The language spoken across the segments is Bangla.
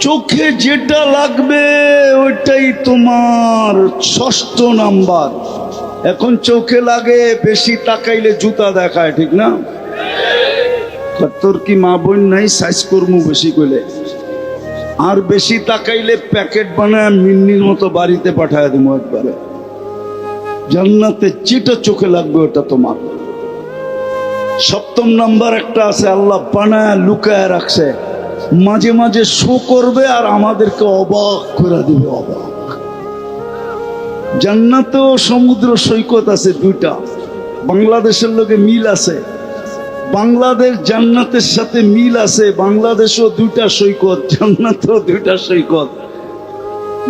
চোখে যেটা লাগবে ওইটাই তোমার ষষ্ঠ নাম্বার। এখন চোখে লাগে বেশি তাকাইলে জুতা দেখায়, ঠিক না? তোর কি মা বোন নাই সাইজ করমু বেশি কইলে, আর বেশি তাকাইলে প্যাকেট বানায় মিন্নির মতো বাড়িতে পাঠায় দেবো একবারে। জান্নাতে যেটা চোখে লাগবে ওটা তোমার। সপ্তম নাম্বার একটা আছে, আল্লাহ বানায় লুকায় রাখছে, মাঝে মাঝে শো করবে আর আমাদেরকে অবাক করে দিবে। অবাক। জান্নাতেও সমুদ্র সৈকত আছে দুইটা, বাংলাদেশের লোকে মিল আছে। বাংলাদেশ জান্নাতের সাথে মিল আছে, বাংলাদেশও দুইটা সৈকত, জান্নাতেও দুইটা সৈকত।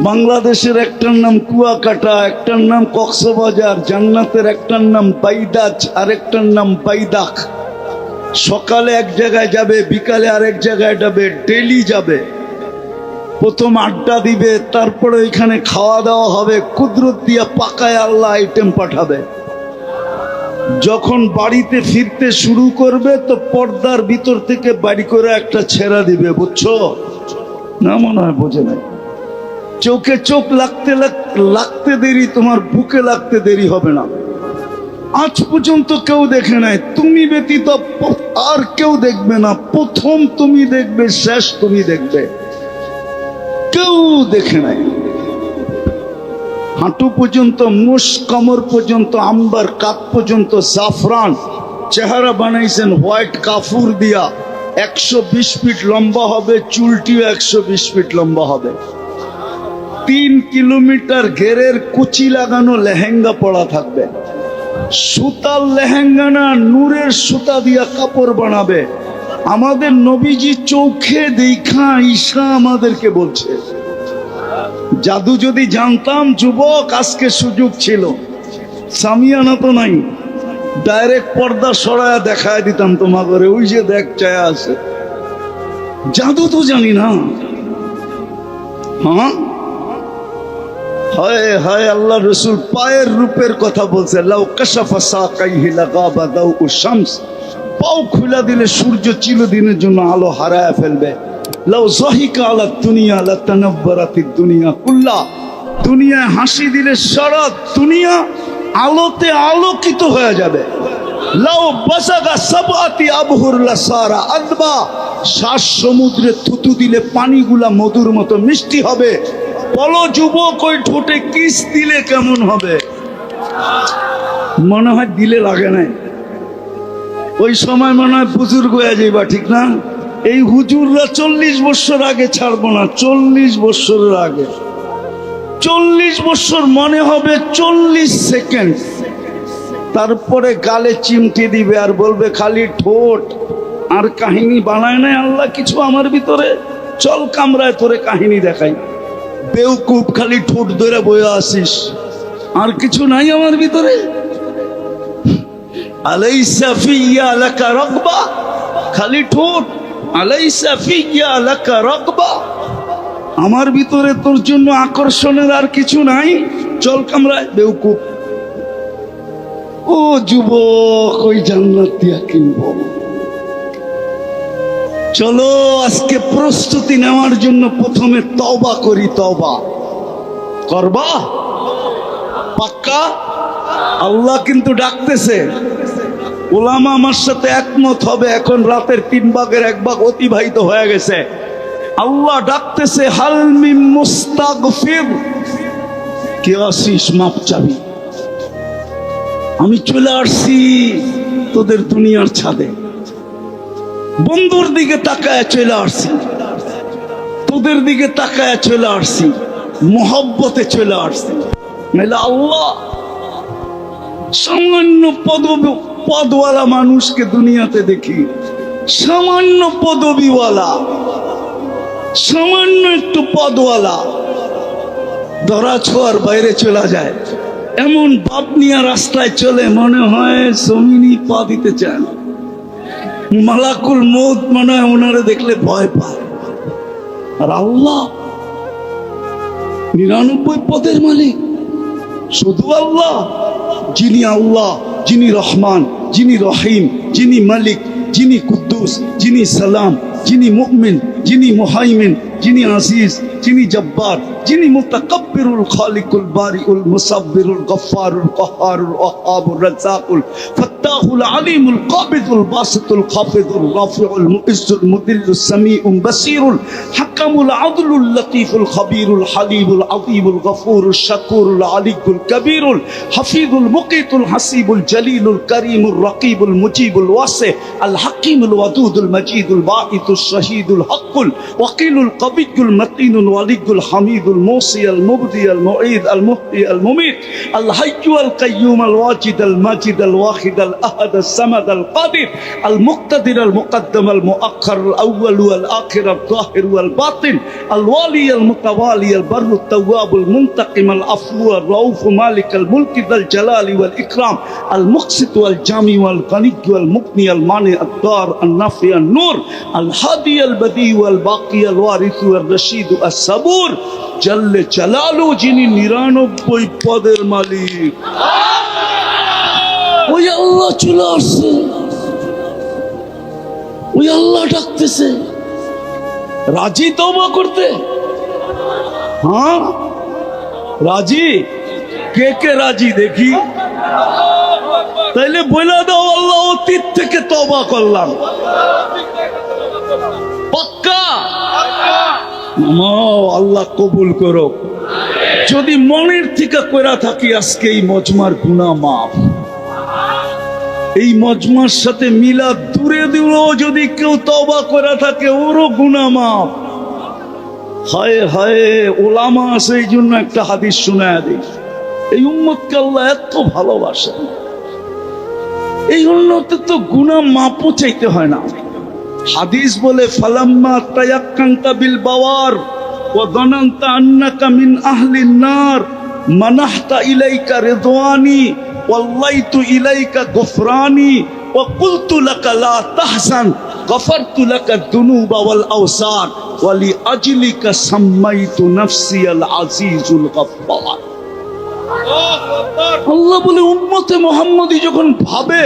বাংলাদেশের একটার নাম কুয়াকাটা, একটার নাম কক্সবাজার। জান্নাতের একটার নাম বাইদাজ আর একটার নাম বাইদাক। সকালে এক জায়গায় যাবে, বিকালে আরেক জায়গায় যাবে, ডেলি যাবে। প্রথম আড্ডা দিবে, তারপরে ওইখানে খাওয়া দাওয়া হবে, কুদরত দিয়া পাকায় আল্লাহ আইটেম পাঠাবে। যখন বাড়িতে ফিরতে শুরু করবে তো পর্দার ভিতর থেকে বাড়ি করে একটা ছেঁড়া দিবে, বুঝছো না? মনে হয় বোঝে নাই। চোখে চোখ লাগতে লাগতে দেরি, তোমার বুকে লাগতে দেরি হবে না। আজ পর্যন্ত কেউ দেখে নাই, তুমি ব্যতীত আর কেউ দেখবে না। প্রথম তুমি দেখবে, শেষ তুমি দেখবে, কেউ দেখে নাই। হাঁটু পর্যন্ত মুষ, কমর পর্যন্ত আম্বার, কাপ পর্যন্ত জাফরান। চেহারা বানাইছেন হোয়াইট কাফুর দিয়া। 120 ফিট লম্বা হবে, চুলটিও 120 ফিট লম্বা হবে। 3 কিলোমিটার ঘেরের কুচি লাগানো লেহেঙ্গা পরা থাকবে। সুতার লেহেঙ্গা না, নূরের সুতা দিয়া কাপড় বানাবে। আমাদের নবীজি চোখে দেখা ঈশা আমাদেরকে বলছে। জাদু যদি জানতাম যুবক, আজকে সুযোগ ছিল। সামিয়ানা তো নাই, ডাইরেক্ট পর্দা সরায়া দেখায় দিতাম তোমাকে, ওই যে দেখ চায়া আছে। জাদু তো জানি না। হ্যাঁ, হায় হায়, আল্লাহ রসুল পায়ের রূপের কথা বলছে। লাউ কাশাফা সাকাইহি লাগাবা দাউ শামস, পাও খুলে দিলে সূর্য চিরদিনের জন্য আলো হারায় ফেলবে। লাউ যাহিকা আলা দুনিয়া লাতানাব্বারাতিদ দুনিয়া কুল্লা, দুনিয়ায় হাসি দিলে সারা দুনিয়া আলোতে আলোকিত হয়ে যাবে। লাউ বাসাগা সাবআতি আবহুর লাসারা আদবা, 7 সমুদ্রে থুতু দিলে পানিগুলা মধুর মতো মিষ্টি হবে। বলো যুবক, ওই ঠোঁটে কিস দিলে কেমন হবে? মনে হয় দিলে লাগে নাই। ওই সময় মনে হয় বুজুর্গ হয়ে যাইবা, ঠিক না? এই হুজুররা 40 বছর আগে ছাড়বো না, 40 বছরের আগে। 40 বছর মনে হবে 40 সেকেন্ড। তারপরে গালে চিমটি দিবে আর বলবে খালি ঠোঁট। আর কাহিনী বানায় নাই আল্লাহ কিছু আমার ভিতরে। চল কামরায় তোরে কাহিনী দেখাই। বেউকুফ, খালি ঠোঁট ধরে বয়ে আসিস, আর কিছু নাই আমার ভিতরে। আলাইসা ফিয়া লাকা রাগবা, খালি ঠোঁট। আলাইসা ফিয়া লাকা রাগবা, আমার ভিতরে তোর জন্য আকর্ষণের আর কিছু নাই। চল কামরায়, বেউকুফ। ও যুবক, ওই জান্নাত দিয়া কিনব। চলো আজকে প্রস্তুতি নেওয়ার জন্য প্রথমে তওবা করি। তওবা করবা পাক্কা? আল্লাহ কিন্তু ডাকতেছে। ওলামা আমার সাথে একমত হবে। এখন রাতের 3 ভাগের 1 ভাগ অতিবাহিত হয়ে গেছে। আল্লাহ ডাকতেছে, হাল মিন মুস্তাগফির, কে আসিস মাপ চাবি? আমি চলে আসছি তোদের দুনিয়ার ছাদে। বন্ধুর দিকে তাকায় চলে আসছি, তোদের দিকে তাকায় চলে আসছি, মোহব্বতে চলে আসছি। নাহলে আল্লাহ সামান্য পদওয়ালা মানুষকে দুনিয়াতে দেখি, সামান্য পদবিওয়ালা, সামান্য একটু পদওয়ালা ধরা ছোঁয়ার বাইরে চলে যায়। এমন বাপ নিয়ে রাস্তায় চলে, মনে হয় জমিনই পা দিতে চান। মালাকুল মউত মনে হয় ওনারে দেখলে ভয় পায়। আর আল্লাহ 99 পদের মালিক, শুধু আল্লাহ, যিনি রহমান, যিনি রহিম, যিনি মালিক, যিনি কুদ্দুস, যিনি সালাম, যিনি মুমিন, যিনি মুহাইমিন, যিনি আজিজ, যিনি জব্বার, যিনি মুতাকাব্বিরুল খালিকুল বারিউল মুসাব্বিরুল গফফারুল কাহ্হারুল ওয়াহ্হাবুর রাজ্জাকুল ফাত্তাহুল আলিমুল কাবিদুল বাসিতুল খাফিদুল রাফিউল মুইজ্জুল মুদিল্লুস সামিউল বাসীরুল হাকামুল আদলুল লতীফুল খবীরুল হালিমুল আযীমুল গফুরুশ শাকুরুল আলিয়ুল কবীরুল হাফিজুল মুকিতুল হাসিবুল জলিলুল করিমুর রকিবুল মুজিবুল ওয়াসি আল হাকিমুল ওয়াদুদুল মজিদুল বাঈতুশ শহীদুল হকুল ওয়াকিলুল কবিয়ুল মতিনুল ওয়ালিয়ুল হামিদুল মুসি আল মুবদি আল মুঈদ আল মুহয়ি আল মুমীত আল হাইয়্যু আল কাইয়্যুম আল ওয়াজিদ আল মাজিদ আল ওয়াহিদ আল আহাদ আল সামাদ আল কাদির আল মুক্তাদির আল মুকদ্দম আল মুআখ্খার আল আউয়াল ওয়াল আখির আল যাহির ওয়াল বাতিন আল ওয়ালি আল মুতাওয়ালি আল বাররু التواب المنتقم العفو الرؤوف مالك الملك ذا الجلال والإكرام المقسط والجامع والغني والمغني المانع الضار النافع النور الهادي البديع والباقي الوارث والرشيد الصبور جل جلاله যিনি 99 পদের মালিক। ওই আল্লাহ চলে আসছে, ওই আল্লাহ ডাকতেছে, রাজি তওবা করতে? হ্যাঁ রাজি? কে কে রাজি দেখি? তাইলে বলে দাও আল্লাহ অতীত থেকে তওবা করলাম, পাক্কা? আল্লাহ কবুল করো। যদি মনের থেকে কইরা থাকি আজকে এই মজমার গুনাহ মাফ, এই মজমার সাথে মিলাদ দূরে দিলেও যদি কেউ তওবা করা থাকে ওরও গুনাহ মাফ। হায় হায়, ওলামা আছে এই জন্য একটা হাদিস শোনায় দিই, এই উম্মতকে আল্লাহ এত ভালোবাসেন, এই উন্নতে তো গুনাহ মাপও চাইতে হয় না। হাদিস বলে ফালাম্মা তায়াক্কানতা বিল বাওয়ার ওয়া যানানতা আন্নাকা মিন আহলিন নার মানাহতা ইলাইকা রিদওয়ানি ওয়াল্লাইতু ইলাইকা গফরানি ওয়া কুলতু লাকা লা তাহজান গফারতু লাকা যুনুবা ওয়াল আওসার ওয়া লিআজলিকা সাম্মাইতু নাফসি আল আজিজুল গফফার। আল্লাহ বলে উম্মতে মুহাম্মদী যখন ভাবে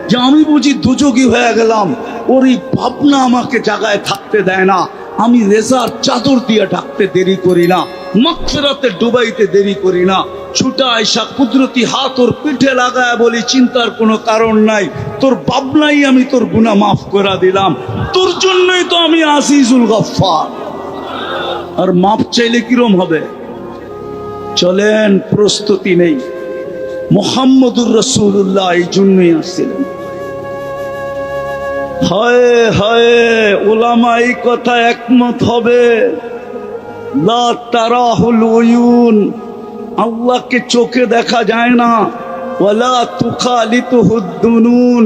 যে আমি বুঝি দুযোগী হয়ে গেলাম, ওর এই ভাবনা আমাকে জায়গায় থাকতে দেয় না, আমি রেজার চাদর দিয়ে ঢাকতে দেরি করি না, মাগফিরাতে ডুবাইতে দেরি করি না, ছুটা আইসা কুদরতি হাত ওর পিঠে লাগায় বলি চিন্তার কোনো কারণ নাই, তোর ভাবনাই আমি তোর গুনাহ মাফ করে দিলাম, তোর জন্যই তো আমি আজিজুল গফফার। আর মাফ চাইলে কিরম হবে? চলেন, প্রস্তুতি নেই। মুহাম্মদুর রাসূলুল্লাহ এই জন্যই আসছিলেন। হায় হায়, উলামা এই কথা একমত হবে, লা তারাহুল উয়ুন, আল্লাহকে চোখে দেখা যায় না, ওয়ালা তুখালিতুহুদ দুনুন,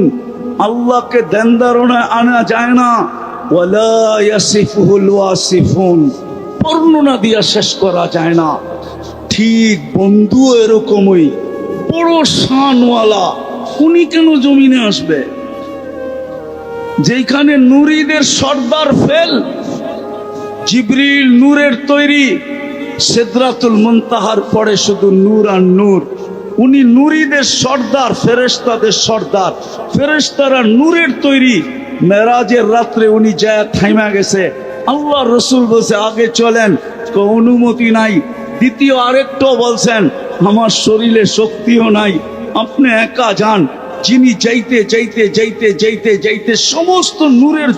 আল্লাহকে ধ্যান ধারণায় আনা যায় না, ওয়ালা ইয়াসিফুহুল ওয়াসিফুন, বর্ণনা দিয়া শেষ করা যায় না। ঠিক বন্ধু এরকমই বড় শানওয়ালা, উনি কেন জমিনে আসবে? যেখানে নূরীদের সর্দার ফেল, জিবরিল নূরের তৈরি, সিদরাতুল মুনতাহার পরে শুধু নূর আর নূর, উনি নূরীদের সর্দার, ফেরেশতাদের সর্দার, ফেরেশতারা নূরের তৈরি। মেরাজের রাত্রে উনি যায় থাইমা গেছে, আল্লাহ রসুল বলছে আগে চলেন, অনুমতি নাই। দ্বিতীয় আরেকটাও বলছেন আমার শরীরে শক্তিও নাই, আপনি একা যান। যিনি যাইতে যাইতে যাইতে যাইতে যাইতে সমস্ত নূরের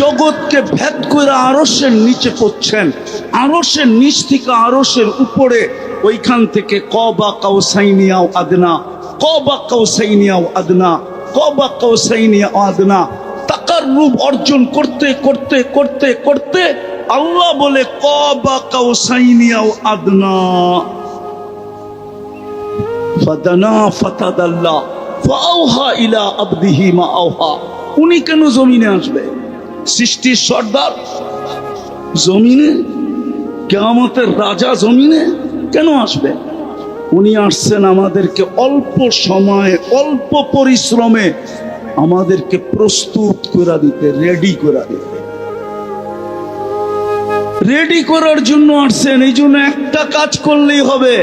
জগৎকে ভেদ করে আরশের নিচে পড়ছেন, আরশের নিচ থেকে আরশের উপরে, ওইখান থেকে কবা কাউসাইনিয়াও আদনা, কবা কাউসাইনিয়াও আদনা, কবা কাউসাইনিয়া আদনা, তাকাররুব অর্জন করতে করতে করতে করতে আল্লাহ বলে কবা কাউসাইনিয়াও আদনা, ফাদানা ফাতাদাল্লাহ ফাআওহা ইলা আবদিহি মা আওহা। উনি কেন জমিনে আসবে? সৃষ্টির সর্দার জমিনে, কিয়ামতের রাজা জমিনে কেন আসবে? উনি আসছেন আমাদেরকে অল্প সময়ে অল্প পরিশ্রমে আমাদেরকে প্রস্তুত করে দিতে, রেডি করে দিতে, রেডি করার জন্য আসছেন। এই জন্য একটা কাজ করলেই হবে।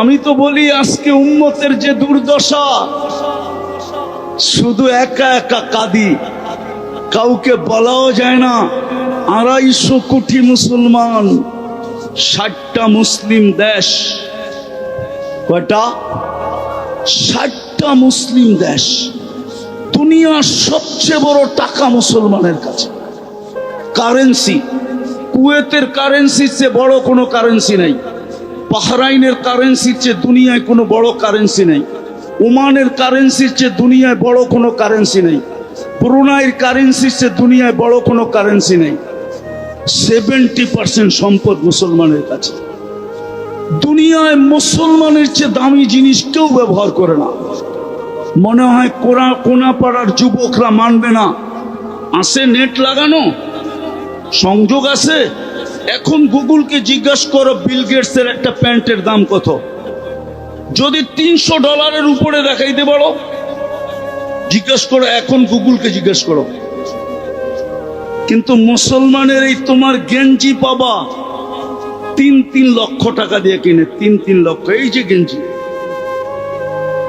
আমি তো বলি আজকে উম্মতের যে দুর্দশা, শুধু একা একা কাঁদি, কাউকে বলাও যায় না। 250 কোটি মুসলমান, 60টা মুসলিম দেশ। কয়টা? 60টা মুসলিম দেশ। দুনিয়ার সবচেয়ে বড় টাকা মুসলমানের কাছে। কারেন্সি, কুয়েতের কারেন্সির চেয়ে বড় কোনো কারেন্সি নাই। বাহরাইনের কারেন্সির চেয়ে দুনিয়ায় কোনো বড় কারেন্সি নেই। ওমানের কারেন্সির চেয়ে দুনিয়ায় বড় কোনো কারেন্সি নেই। ব্রুনাইয়ের কারেন্সির চেয়ে দুনিয়ায় বড় কোনো কারেন্সি নেই। 70% সম্পদ মুসলমানের কাছে। দুনিয়ায় মুসলমানের চেয়ে দামি জিনিস কেউ ব্যবহার করে না। মনে হয় কোনাপাড়ার যুবকরা মানবে না। আছে নেট লাগানো, সংযোগ আছে। এখন গুগলকে জিজ্ঞাসা করো বিল গেটসের একটা প্যান্টের দাম কত, যদি $300 উপরে দেখাইতে পারো, জিজ্ঞাসা করো। এখন গুগলকে জিজ্ঞাসা করো। কিন্তু মুসলমানের এই তোমার গেঞ্জি পাবা 3 লক্ষ টাকা দিয়ে কিনে, 3 লক্ষ। এই যে গেঞ্জি,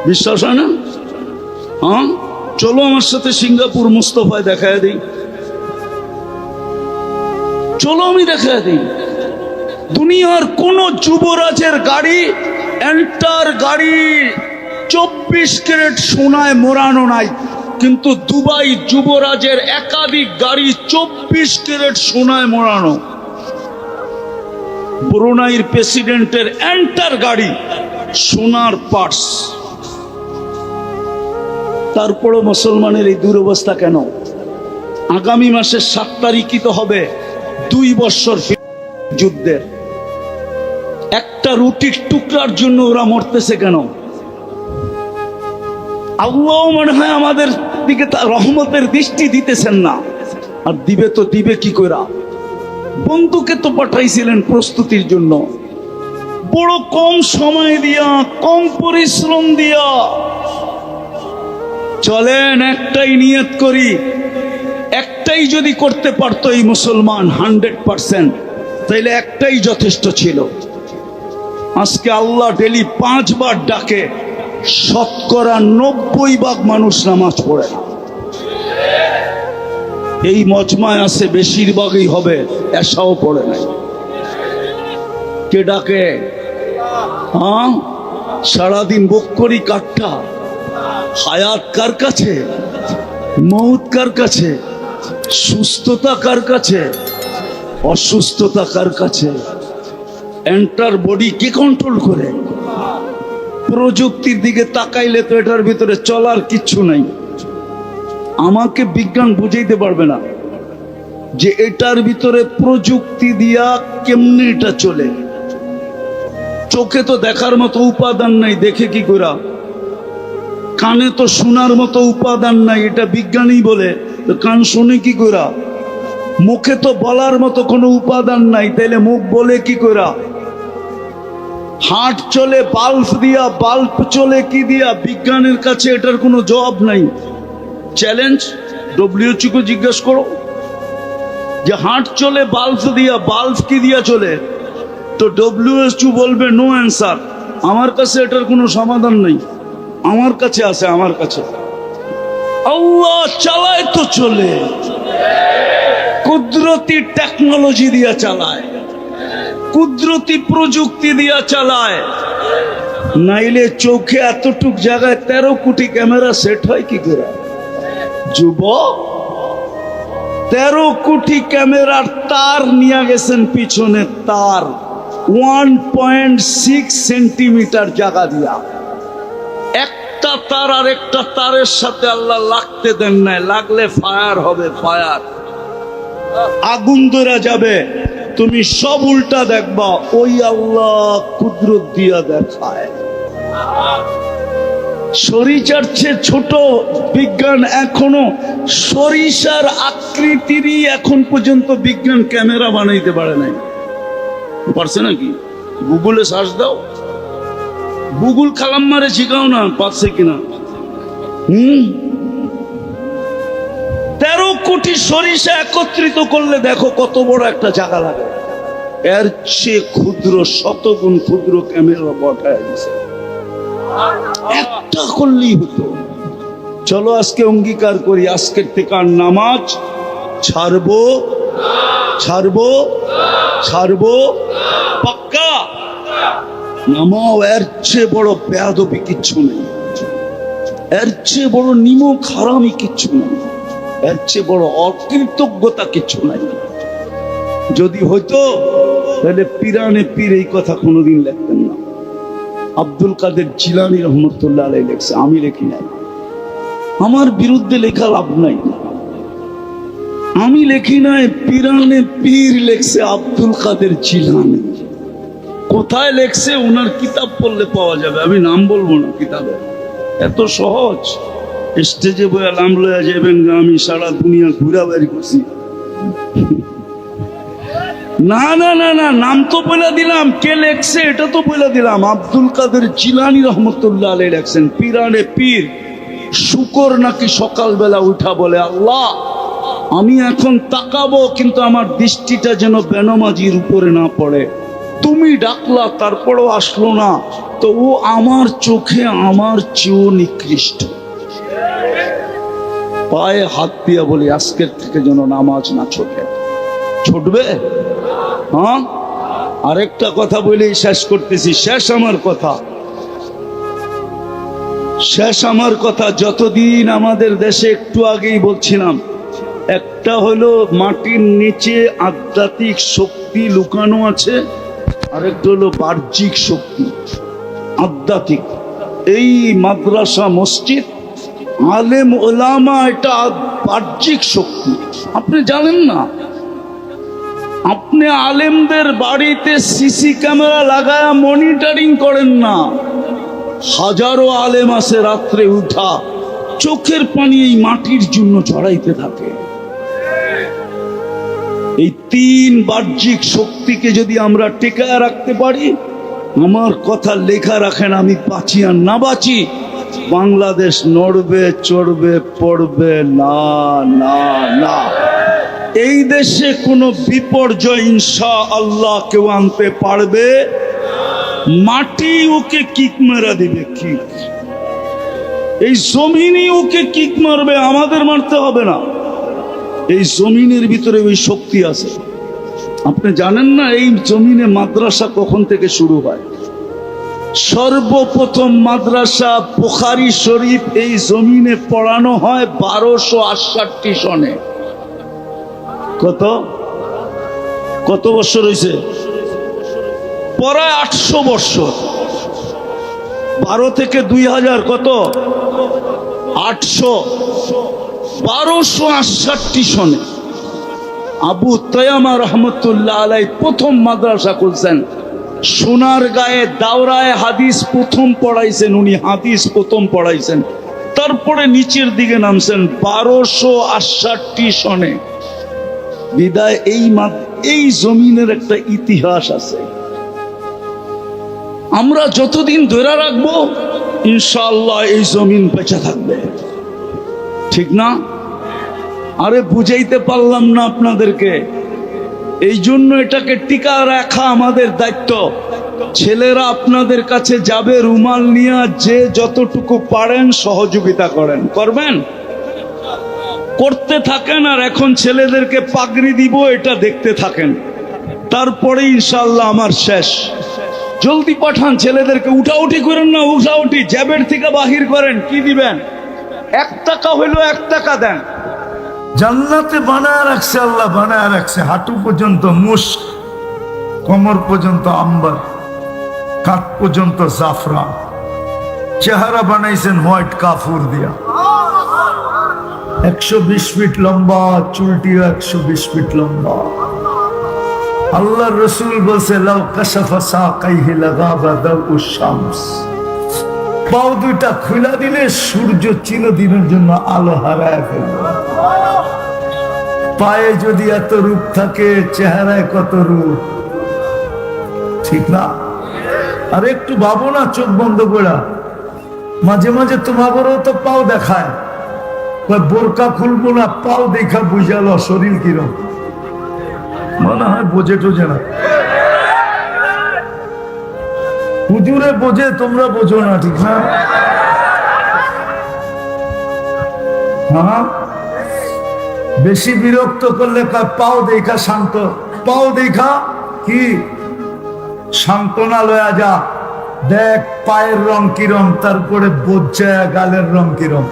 বিশ্বাস হয় না? হ্যাঁ, চলো আমার সাথে সিঙ্গাপুর মুস্তফায় দেখায় দিই। চলো আমি দেখায় দিই। দুনিয়ার কোন যুবরাজের গাড়ি, এন্টার গাড়ি 24 ক্যারেট সোনায় মোড়ানো নাই, কিন্তু দুবাই যুবরাজের একাধিক গাড়ি 24 ক্যারেট সোনায় মোড়ানো। ব্রুনাইয়ের প্রেসিডেন্টের এন্টার গাড়ি সোনার পার্টস। তারপরও মুসলমানের এই দুরবস্থা কেন? আগামী মাসের 7 তারিখই তো হবে 2 বছর যুদ্ধের। একটা রুটির টুকরার জন্য ওরা মরতেছে কেন? আল্লাহ মনে হয় আমাদের দিকে রহমতের দৃষ্টি দিতেছেন না। আর দিবে তো দিবে কি করে? বন্ধুকে তো পাঠাইছিলেন প্রস্তুতির জন্য, বড় কম সময় দিয়া, কম পরিশ্রম দিয়া। চলেন একটাই নিয়ত করি, একটাই যদি করতে পারতো এই মুসলমান 100%, তাইলে একটাই যথেষ্ট ছিল। আজকে আল্লাহ ডেলি 5 বার ডাকে, শতকরা 90% মানুষ নামাজ পড়ে না। এই মজমায় আছে বেশিরভাগই হবে এসাও পড়ে নাই। কে ডাকে? হ্যাঁ, সারাদিন বুক করি কাঠটা। হায়াত কার কাছে? মৌত কার কাছে? সুস্থতা কার কাছে? অসুস্থতা কার কাছে? এন্টার বডি কে কন্ট্রোল করে? প্রযুক্তির দিকে তাকাইলে তো এটার ভিতরে চলার কিচ্ছু নাই। আমাকে বিজ্ঞান বুঝাইতে পারবে না যে এটার ভিতরে প্রযুক্তি দিয়া কেমনে এটা চলে। চোখে তো দেখার মতো উপাদান নাই, দেখে কি করা? কানে তো শোনার মতো উপাদান নাই, এটা বিজ্ঞানী বলে। তো কান শুনে কি করা? মুখে তো বলার মতো কোনো উপাদান নাই, তাইলে মুখ বলে কি করা? হার্ট চলে বাল্ব দিয়া, বাল্ব চলে কি দিয়া? বিজ্ঞানের কাছে এটার কোনো জবাব নাই। চ্যালেঞ্জ, WHO কে জিজ্ঞেস করো যে হার্ট চলে বাল্ব দিয়া, বাল্ব কি দিয়া চলে? তো WHO বলবে নো অ্যান্সার। আমার কাছে এটার কোনো সমাধান নেই, আমার কাছে আছে, আমার কাছে। আল্লাহ চালায় তো চলে, কুদরতি টেকনোলজি দিয়া চালায়, কুদরতি প্রযুক্তি দিয়া চালায়। নাইলে চোখে এতটুক জায়গায় 13 কোটি ক্যামেরা সেট হয় কি করে? যুবক, 13 কোটি ক্যামেরার তার নিয়ে গেছেন পিছনে, তার 1.6 সেন্টিমিটার জায়গা দিয়া। একটা তার আর একটা তারের সাথে আল্লাহ লাগতে দেন নাই, লাগলে ফায়ার হবে, ফায়ার, আগুন ধরে যাবে। তুমি সব উল্টা দেখবা, ওই আল্লাহ কুদরত দিয়া দেখায়। সরিষার চেয়ে ছোট বিজ্ঞান এখনো, সরিষার আকৃতিরই এখন পর্যন্ত বিজ্ঞান ক্যামেরা বানাইতে পারে নাই। পারছে নাকি? গুগলে সার্চ দাও, গুগল কালাম মারে শিখাও না, পারছে কিনা। 13 কোটি সরিষা একত্রিত করলে দেখো কত বড় একটা জায়গা লাগে। এর চেয়ে ক্ষুদ্র, শতগুণ ক্ষুদ্র ক্যামেরা পাঠায় দিছে। একটা করলেই হতো। চলো আজকে অঙ্গীকার করি, আজকের থেকে আর নামাজ ছাড়বো ছাড়বো ছাড়বো পাক্কা। নামাও, এর চেয়ে বড় বেয়াদবি কিচ্ছু নেই, এর চেয়ে বড় নিমক হারামি কিচ্ছু নেই, এর চেয়ে বড় অকৃতজ্ঞতা কিচ্ছু নাই। যদি হইতো তাহলে পিরানে পীর এই কথা কোনোদিন লিখতেন না। আব্দুল কাদের জিলানী রহমতুল্লাহ আলাইহি লেখছে, আমি লিখি নাই। আমার বিরুদ্ধে লেখা লাভ নাই, আমি লেখি নাই, পিরানে পীর লেখছে আব্দুল কাদের জিলানী। কোথায় লেখছে ওনার কিতাব পড়লে পাওয়া যাবে, আমি নাম বলবো না কিতাবে, এত সহজ। স্টেজে বইয়া নাম লইয়া যাবেন, আমি সারা দুনিয়া ঘুরা বের করছি। না না না না, নাম তো বলে দিলাম, কে লেখছে এটা তো বলে দিলাম। আব্দুল কাদের জিলানী রহমতুল্লাহ আলাইহি লেখছেন, পিরানে পীর শুকর নাকি সকালবেলা উঠা বলে, আল্লাহ আমি এখন তাকাবো কিন্তু আমার দৃষ্টিটা যেন বেনমাজির উপরে না পড়ে। তুমি ডাকলা তারপরও আসলো না, তো ও আমার চোখে আমার চেয়েও নিকৃষ্ট। পায়ে হাত দিয়া বলি আজকের থেকে যেন নামাজ না ছোটে। ছুটবে? হ্যাঁ, আরেকটা কথা বলেই শেষ করতেছি, শেষ আমার কথা, শেষ আমার কথা। যতদিন আমাদের দেশে, একটু আগেই বলছিলাম, একটা হলো মাটির নিচে আধ্যাত্মিক শক্তি লুকানো আছে, আরেকটা হলো বাহ্যিক শক্তি আধ্যাত্মিক। এই মাদ্রাসা মসজিদ আলেম ওলামা এটা বাহ্যিক শক্তি, আপনি জানেন না। আপনি আলেমদের বাড়িতে সিসি ক্যামেরা লাগায়া মনিটরিং করেন না, হাজারো আলেম আছে রাত্রে উঠা চোখের পানি এই মাটির জন্য ঝরাইতে থাকে। এই তিন বাহ্যিক শক্তিকে যদি আমরা টেকায় রাখতে পারি, আমার কথা লেখা রাখেন, আমি বাঁচি আর না বাঁচি, বাংলাদেশ নড়বে চড়বে পড়বে না না না। এই দেশে কোনো বিপর্যয় ইনশাআল্লাহ কেউ আনতে পারবে, মাটি ওকে কিক মেরা দিবে, কিক। এই জমিনই ওকে কিক মারবে, আমাদের মারতে হবে না। এই জমিনের ভিতরে ওই শক্তি আছে। আপনি জানেন না এই জমিনে মাদ্রাসা কখন থেকে শুরু হয়? সর্বপ্রথম মাদ্রাসা বুখারী শরীফ এই জমিনে পড়ানো হয় 1268 সনে। কত বছর হয়েছে? প্রায় 800 বছর। 12 থেকে 2000 কত? 800। 1268 সনে আবু তৈয়ামা রহমতুল্লাহ আলাইহি প্রথম মাদ্রাসা খুলছেন। সোনার গায়ে দাওরায় হাদিস প্রথম পড়াইছেন উনি, হাদিস প্রথম পড়াইছেন। তারপরে নিচের দিকে নামছেন 1268 সনে। বিদায় এই জমিনের একটা ইতিহাস আছে, আমরা যতদিন ধরে রাখবো ইনশাআল্লাহ এই জমিন বেঁচে থাকবে, ঠিক না? আরে বুঝাইতে পারলাম না আপনাদেরকে, এই জন্য এটাকে টিকা রাখা আমাদের দায়িত্ব। ছেলেরা আপনাদের কাছে যাবে রুমাল নিয়ে, যে যতটুকু পারেন সহযোগিতা করেন, করবেন, করতে থাকেন। আর এখন ছেলেদেরকে পাগড়ি দিব, এটা দেখতে থাকেন, তারপরে ইনশাআল্লাহ আমার শেষ। জলদি পাঠান ছেলেদেরকে, উঠাউঠি করেন না, উঠাউঠি জ্যাবের থেকে বাহির করেন। কি দিবেন? 1 টাকা হইলো 1 টাকা দেন। জান্নাতে বানায় রাখছে আল্লাহ, বানায় রাখছে হাঁটু পর্যন্ত মুস্ক, কোমর পর্যন্ত আম্বার, কাঠ পর্যন্ত জাফরান, চেহারা বানাইছেন হোয়াইট কাফুর দিয়া। 120 ফিট লম্বা, চুলটিও 120 ফিট লম্বা। আল্লাহ রসুল বলছে লাউ কাশাফা সাকাইহি লাগাবা দাউস শামস, পাও দুইটা খুলা দিলে সূর্য চিরদিনের জন্য আলো হারায় ফেলবে। পায়ে যদি এত রূপ থাকে, চেহারায় কত রূপ, ঠিক না? আর একটু ভাবো না, চোখ বন্ধ করে, মাঝে মাঝে তোমাদেরও তো পাও দেখায়, বোরকা খুলবো না, পাও দেখা বুঝালো শরীর কিরম, মনে হয় বোঝে টোঝে না। হুজুরে বোঝে, তোমরা বোঝো না, ঠিক না? হ্যাঁ, বেশি বিরক্ত করলে কয় পাও দেখা শান্ত, পাও দেখা কি সান্ত্বনা লয়া যা, দেখ পায়ের রং কিরম, তারপরে বোঝা গালের রং কিরম,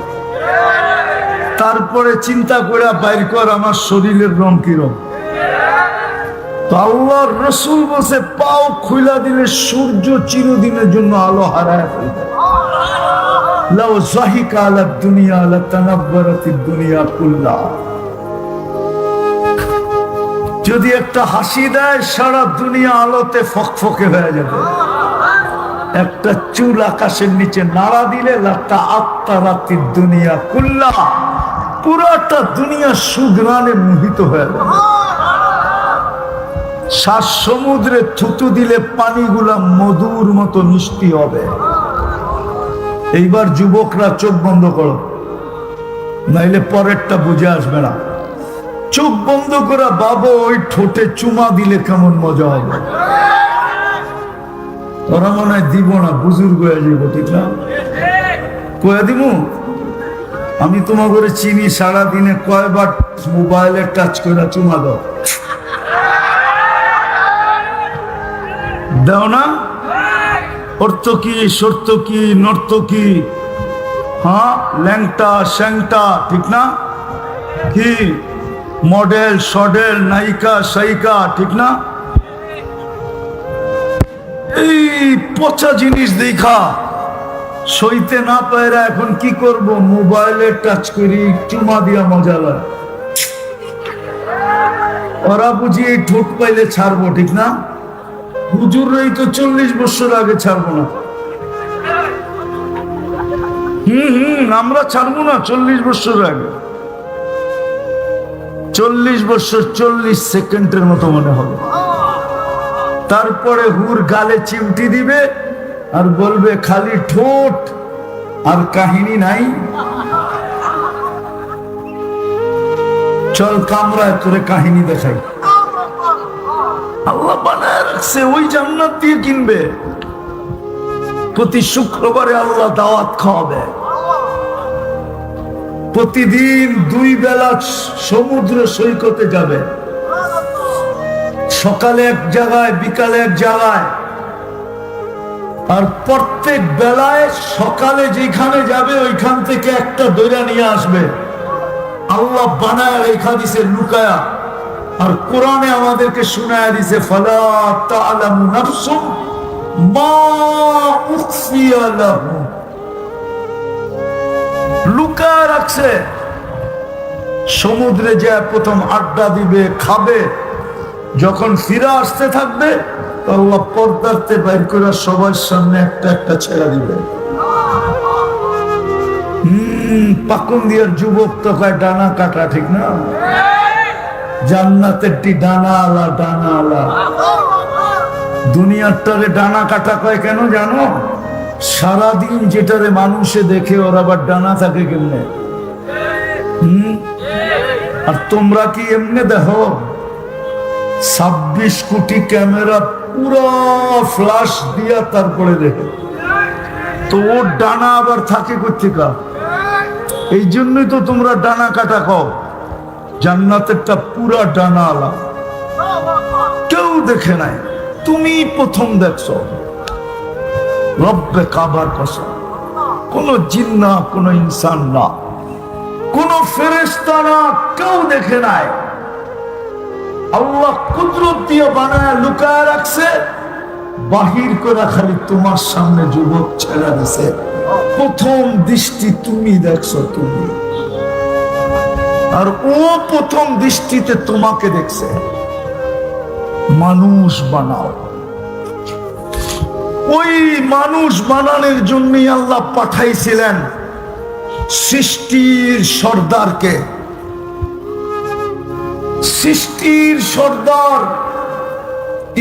তারপরে চিন্তা করে বাইর কর আমার শরীরের রং কিরম। তো আল্লাহর রসুল বসে পাও খুইলা দিলে সূর্য চিরদিনের জন্য আলো হারায় ফেলবে। লাউ যাহিকা আলা দুনিয়া লাতানাব্বারাতিদ দুনিয়া কুল্লাহ। যদি একটা হাসি দেয় সারা দুনিয়া আলোতে ফকফকে হয়ে যাবে। একটা চুল আকাশের নিচে নাড়া দিলে লাতাআত্তারাতিদ দুনিয়া কুল্লাহ, পুরাটা দুনিয়া সুঘ্রাণে মোহিত হয়ে যাবে। শ্বাস সমুদ্রে থুতু দিলে পানিগুলা মধুর মতো মিষ্টি হবে। এইবার যুবকরা চোখ বন্ধ করো, নাইলে পরেরটা বুঝে আসবে না। চোখ বন্ধ করা বাবা, ওই ঠোঁটে চুমা দিলে কেমন মজা হবে। ওরা মনে হয় দিব না, বুজুর্গ হয়ে যাবো, ঠিক না? কয়ে দিব আমি তোমার করে চিনি, সারাদিনে কয়বার মোবাইলে টাচ করে চুমা দাও, দাও না? অর্থ কি, সত্য কি, নর্ত কি, হ্যাঁ ল্যাংটা স্যাংটা, ঠিক না? কি মডেল সডেল, নায়িকা সাইকা, ঠিক না? এই পচা জিনিস দেখা সইতে না পায়রা এখন কি করব, মোবাইলে টাচ করি, চুমা দিয়া মজা লাগে। ওরা বুঝি এই ঠোঁট পাইলে ছাড়বো, ঠিক না? হুজুররাই তো 40 বছর আগে ছাড়বো না। আমরা ছাড়বো না 40 বছর আগে। 40 বছর 40 সেকেন্ডের মতো মনে হবে। তারপরে হুর গালে চিমটি দিবে আর বলবে খালি ঠোঁট আর কাহিনী নাই। চল কামরায় তোরে কাহিনী দেখাই। আল্লাহ বানায় রাখছে, ওই জান্নাত দিয়ে কিনবে। প্রতি শুক্রবারে আল্লাহ দাওয়াত খাওয়াবে। প্রতিদিন 2 বেলা সমুদ্র সৈকতে যাবে, সকালে এক জায়গায় বিকালে এক জায়গায়। আর প্রত্যেক বেলায় সকালে যেখানে যাবে ওইখান থেকে একটা দইরা নিয়ে আসবে। আল্লাহ বানায় রেখা দিছে লুকায়া, আর কোরআনে আমাদেরকে শোনায় দিছে ফালা তা'লামু নাফসুম মা উখফিয়া লাহুম। লুকায় রাখছে। সমুদ্রে যায় প্রথম আড্ডা দিবে, খাবে, যখন ফিরে আসতে থাকবে আল্লাহ পর্দাতে বাইর করে সবার সামনে একটা একটা ছেড়ে দিবে। পাকুন্দিয়ার যুবক তো কয় ডানা কাটা, ঠিক না? জান্নাতেরটি ডানা আলা, ডানা আলা। দুনিয়ারটারে ডানা কাটা কয় কেন জানো? সারাদিন যেটারে মানুষে দেখে ওর আবার ডানা থাকে কেমনে? আর তোমরা কি এমনি দেখো? 26 কোটি ক্যামেরা পুরো ফ্লাশ দিয়া তারপরে দেখে, তো ওর ডানা আবার থাকে কোথেকা? এই জন্যই তো তোমরা ডানা কাটা কও। জান্নাতেরটা পুরা ডানা আলা, কেউ দেখে নাই, তুমি প্রথম দেখছো। রব্বে কাবার কসম, কোন জিন না, কোন ইনসান না, কোন ফেরেশতা না, কেউ দেখে নাই। আল্লাহ কুদরত দিয়ে বানায় লুকায় রাখছে, বাহির করে খালি তোমার সামনে যুবক ছেড়ে দিছে। প্রথম দৃষ্টি তুমি দেখছো, তুমি। আর ও প্রথম দৃষ্টিতে তোমাকে দেখছে। মানুষ বানাও। ওই মানুষ বানানোর জন্যই আল্লাহ পাঠাইছিলেন সৃষ্টির সর্দারকে। সৃষ্টির সর্দার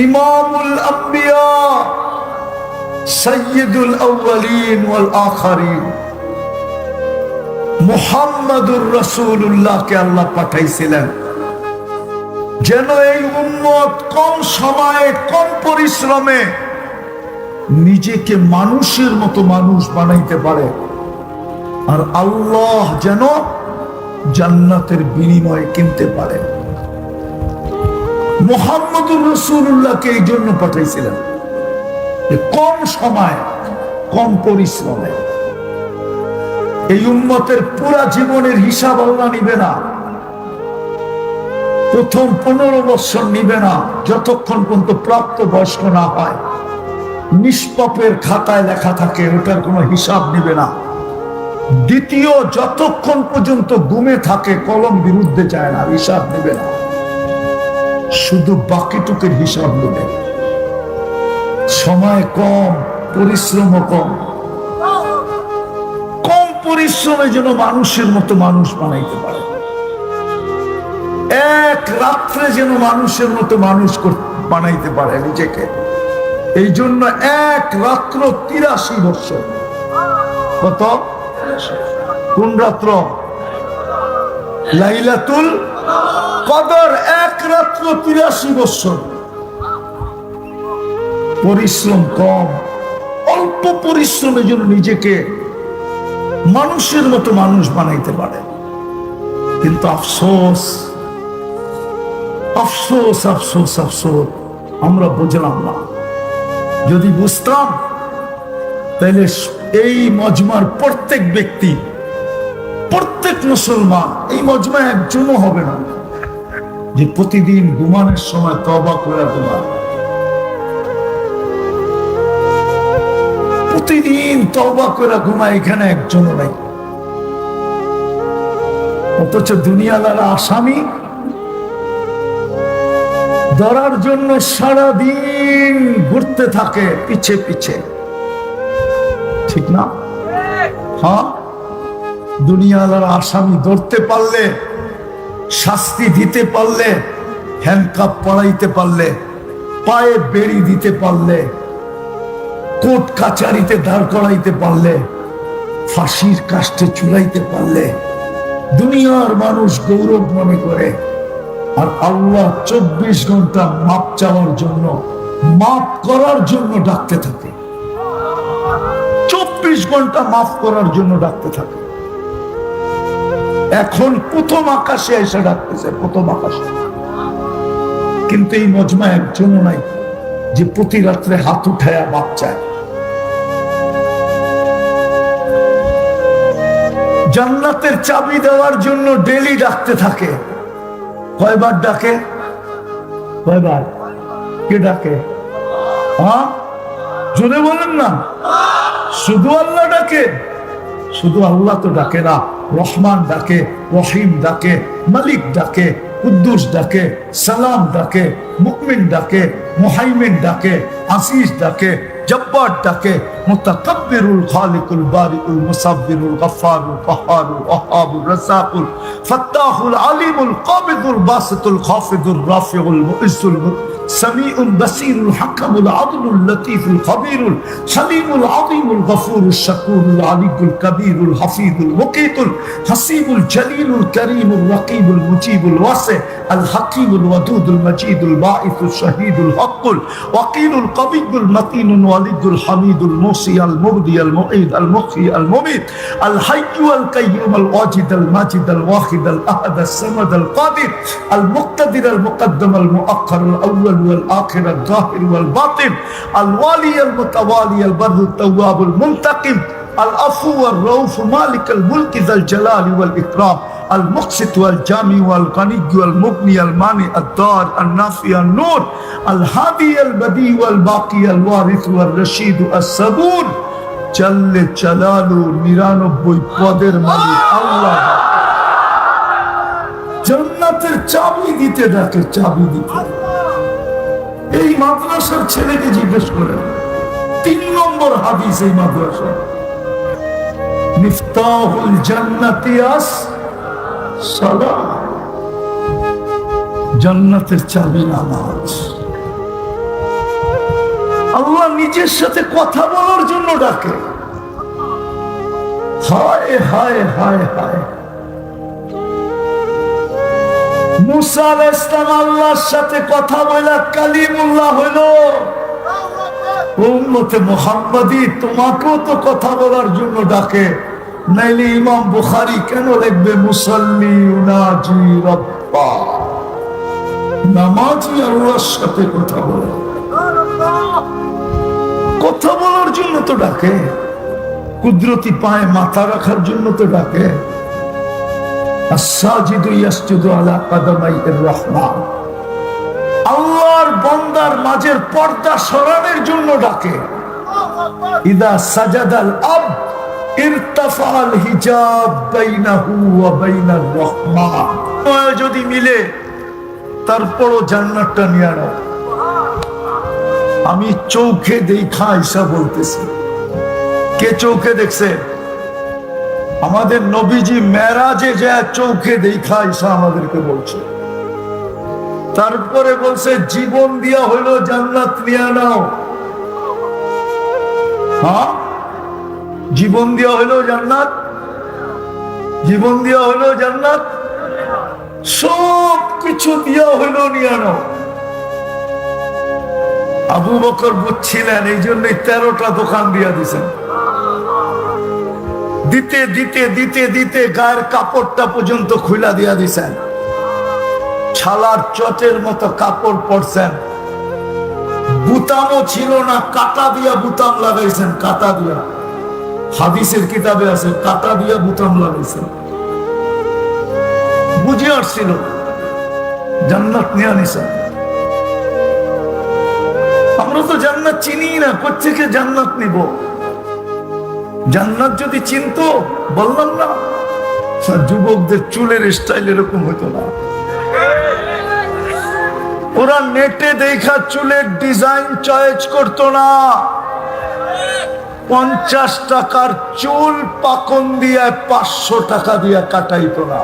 ইমামুল আম্বিয়া সাইয়্যিদুল আউয়ালিন ওয়াল আখিরিন মুহাম্মাদুর রাসূলুল্লাহকে আল্লাহ পাঠাইছিলেন যেন এই উম্মত কম সময়ে কম পরিশ্রমে নিজেকে মানুষের মতো মানুষ বানাইতে পারে। আর আল্লাহ যেন জান্নাতের বিনিময়ে কিনতে পারে। মুহাম্মদুর রাসূলুল্লাহকে এই জন্য পাঠাইছিলেন যে কম সময় কম পরিশ্রমে এই উম্মতের পুরা জীবনের হিসাব আল্লাহ নিবে না। প্রথম 15 বছর নিবে না, যতক্ষণ পর্যন্ত প্রাপ্ত বয়স্ক না হয়। নিষ্পাপের খাতায় লেখা থাকে, ওটার কোনো হিসাব নিবে না। দ্বিতীয়, যতক্ষণ পর্যন্ত ঘুমে থাকে কলম বিরুদ্ধে যায় না, হিসাব নেবে না। শুধু বাকিটুকের হিসাব নেবে। সময় কম, পরিশ্রম কম। কম পরিশ্রমে যেন মানুষের মতো মানুষ বানাইতে পারে। এক রাত্রে যেন মানুষের মতো মানুষ বানাইতে পারে নিজেকে। এই জন্য এক রাত্র 83 বছর। কত? কোন রাত্র? লাইলাতুল কদর। এক রাত্র 83 বছর। পরিশ্রম কম, অল্প পরিশ্রমের জন্য নিজেকে মানুষের মতো মানুষ বানাইতে পারে। কিন্তু আফসোস আফসোস আফসোস আফসোস, আমরা বুঝলাম না। যদি বুঝতাম তাহলে এই মজমার প্রত্যেক ব্যক্তি, প্রত্যেক মুসলমান, এই মজমা একজনও হবে না যে প্রতিদিন ঘুমানোর সময় তওবা করে ঘুমান। প্রতিদিন তওবা করে ঘুমায়, এখানে একজনও নাই। অথচ দুনিয়ালারা আসামি ধরার জন্য সারাদিন ঘুরতে থাকে পিছে পিছে, ঠিক না? হ্যাঁ, দুনিয়ার আসামি ধরতে পারলে, শাস্তি দিতে পারলে, হ্যান্ডকাপ পরাইতে পারলে, পায়ে বেড়ি দিতে পারলে, কোর্ট কাচারিতে দাঁড় করাইতে পারলে, ফাঁসির কাষ্ঠে চুলাইতে পারলে দুনিয়ার মানুষ গৌরব মনে করে। আর আল্লাহ 24 ঘন্টা মাপ চাওয়ার জন্য, মাপ করার জন্য ডাকতে থাকে। 24 ঘন্টা মাফ করার জন্য ডাকতে থাকে। এখন প্রথম আকাশে এসে ডাকতেছে, প্রথম আকাশে। কিন্তু এই মজমা একজনও নাই যে প্রতি রাত্রে হাত উঠায়া মাপ চায়। জান্নাতের চাবি দেওয়ার জন্য ডেলি ডাকতে থাকে। কয়বার ডাকে? কয়বার? কে ডাকে? হ্যাঁ, জোরে বলেন না। শুধু আল্লাহ ডাকে? শুধু আল্লাহ তো ডাকে না, রহমান ডাকে, রহিম ডাকে, মালিক ডাকে, কুদ্দুস ডাকে, সালাম ডাকে, মুকমিন ডাকে, মুহাইমিন ডাকে, আসিস ডাকে, জব্বার ডাকে, মুতাকাব্বিরুল খালিকুল বারিকুল মুসাব্বিরুল গফফারুল কাহ্হারুল ওয়াহ্হাবুর রাজ্জাকুল ফাত্তাহুল আলিমুল কাবিদুল বাসিতুল খাফিদুর রাফিউল মুইজ্জুল سميع بصير الحكم العدل اللطيف الخبير الحليم العظيم الغفور الشكور العلي الكبير الحفيظ المقيت الحسيب الجليل الكريم الرقيب المجيب الواسع الحكيم الودود المجيد الباعث الشهيد الحق الوكيل القوي المتين الولي الحميد الموصي المبدي المعيد المحيي المميت الحي القيوم الواجد الماجد الواحد الاحد الصمد القادر المقتدر المقدم المؤخر الاول والآخر الظاهر والباطن الوالي المتوالي البر التواب المنتقم العفو والرؤوف مالك الملك ذا الجلال والإكرام المقسط والجامع والغني والمغني المانع الدار النافع النور الهادي البديع والباقي الوارث والرشيد الصبور جل جلاله 99 পদের মালিক আল্লাহ। জান্নাতের চাবি দিতে ডাকে, চাবি দিতে। এই মাদ্রাসার ছেলেকে জিজ্ঞেস করেন, 3 নম্বর হাদিস এই মাদ্রাসা, মিফতাহুল জান্নাতি আস-সালাহ, জান্নাতের চাবি নামাজ। আল্লাহ নিজের সাথে কথা বলার জন্য ডাকে। হায় হায় হায় হায়, মুসা আলাইহিস সালাম আল্লাহর সাথে কথা বলা কালিমুল্লাহ হইল। উম্মতে মুহাম্মাদি তোমাকেও তো কথা বলার জন্য ডাকে। নাইলে ইমাম বুখারী কেন লিখবে মুসাল্লি উনাজি রাব্বা, নামাজি আল্লাহর সাথে কথা বলে। কথা বলার জন্য তো ডাকে, কুদরতি পায়ে মাথা রাখার জন্য তো ডাকে। আস-সাজিদু ইয়াসজুদু আলা কাদামাইর রহমান, আল্লাহর বান্দার মাঝের পর্দা সরানোর জন্য ডাকে। ইদা সাজাদাল আবদ ইরতাফাল হিজাব বাইনাহু ওয়া বাইনার রহমান। যদি মিলে তারপরও জান্নাতটা নিয়ে নাও। আমি চোখে দেখা ঈসা বলতেছি। কে চোখে দেখছে? আমাদের নবীজি মেরাজে যায় চোখে দেখা ঈসা আমাদেরকে বলছে। তারপরে বলছে জীবন দিয়া হইলো জান্নাত নিয়ে নাও। হ্যাঁ, জীবন দিয়া হইলো জান্নাত, জীবন দিয়া হইলো জান্নাত, সব কিছু দিয়া হইলো নিয়ে নাও। আবু বকর বুঝছিলেন, এই জন্যই 13টা দোকান দিয়া দিছেন। দিতে দিতে দিতে দিতে গায়ের কাপড়টা পর্যন্ত খুলা দিয়া দিছেন। ছালার চটের মতো কাপড় পরছেন, বুতামও ছিল না, কাটা দিয়া বুতাম লাগাইছেন। কাটা দিয়া, হাদিসের কিতাবে আছে, কাটা দিয়া বুতাম লাগাইছেন। বুঝে আসছিল জান্নাত নিয়ে নিছেন। আমরা তো জান্নাত চিনি না, কোত্থেকে জান্নাত নিব? জান্নাত যদি চিনতো, বললাম না যুবকদের চুলের স্টাইল এরকম হতো না। ওরা নেটে দেখা চুলের ডিজাইন চয়েস করতো না। 50 টাকার চুল পাকন দিয়ে 500 টাকা দিয়ে কাটাইতো না।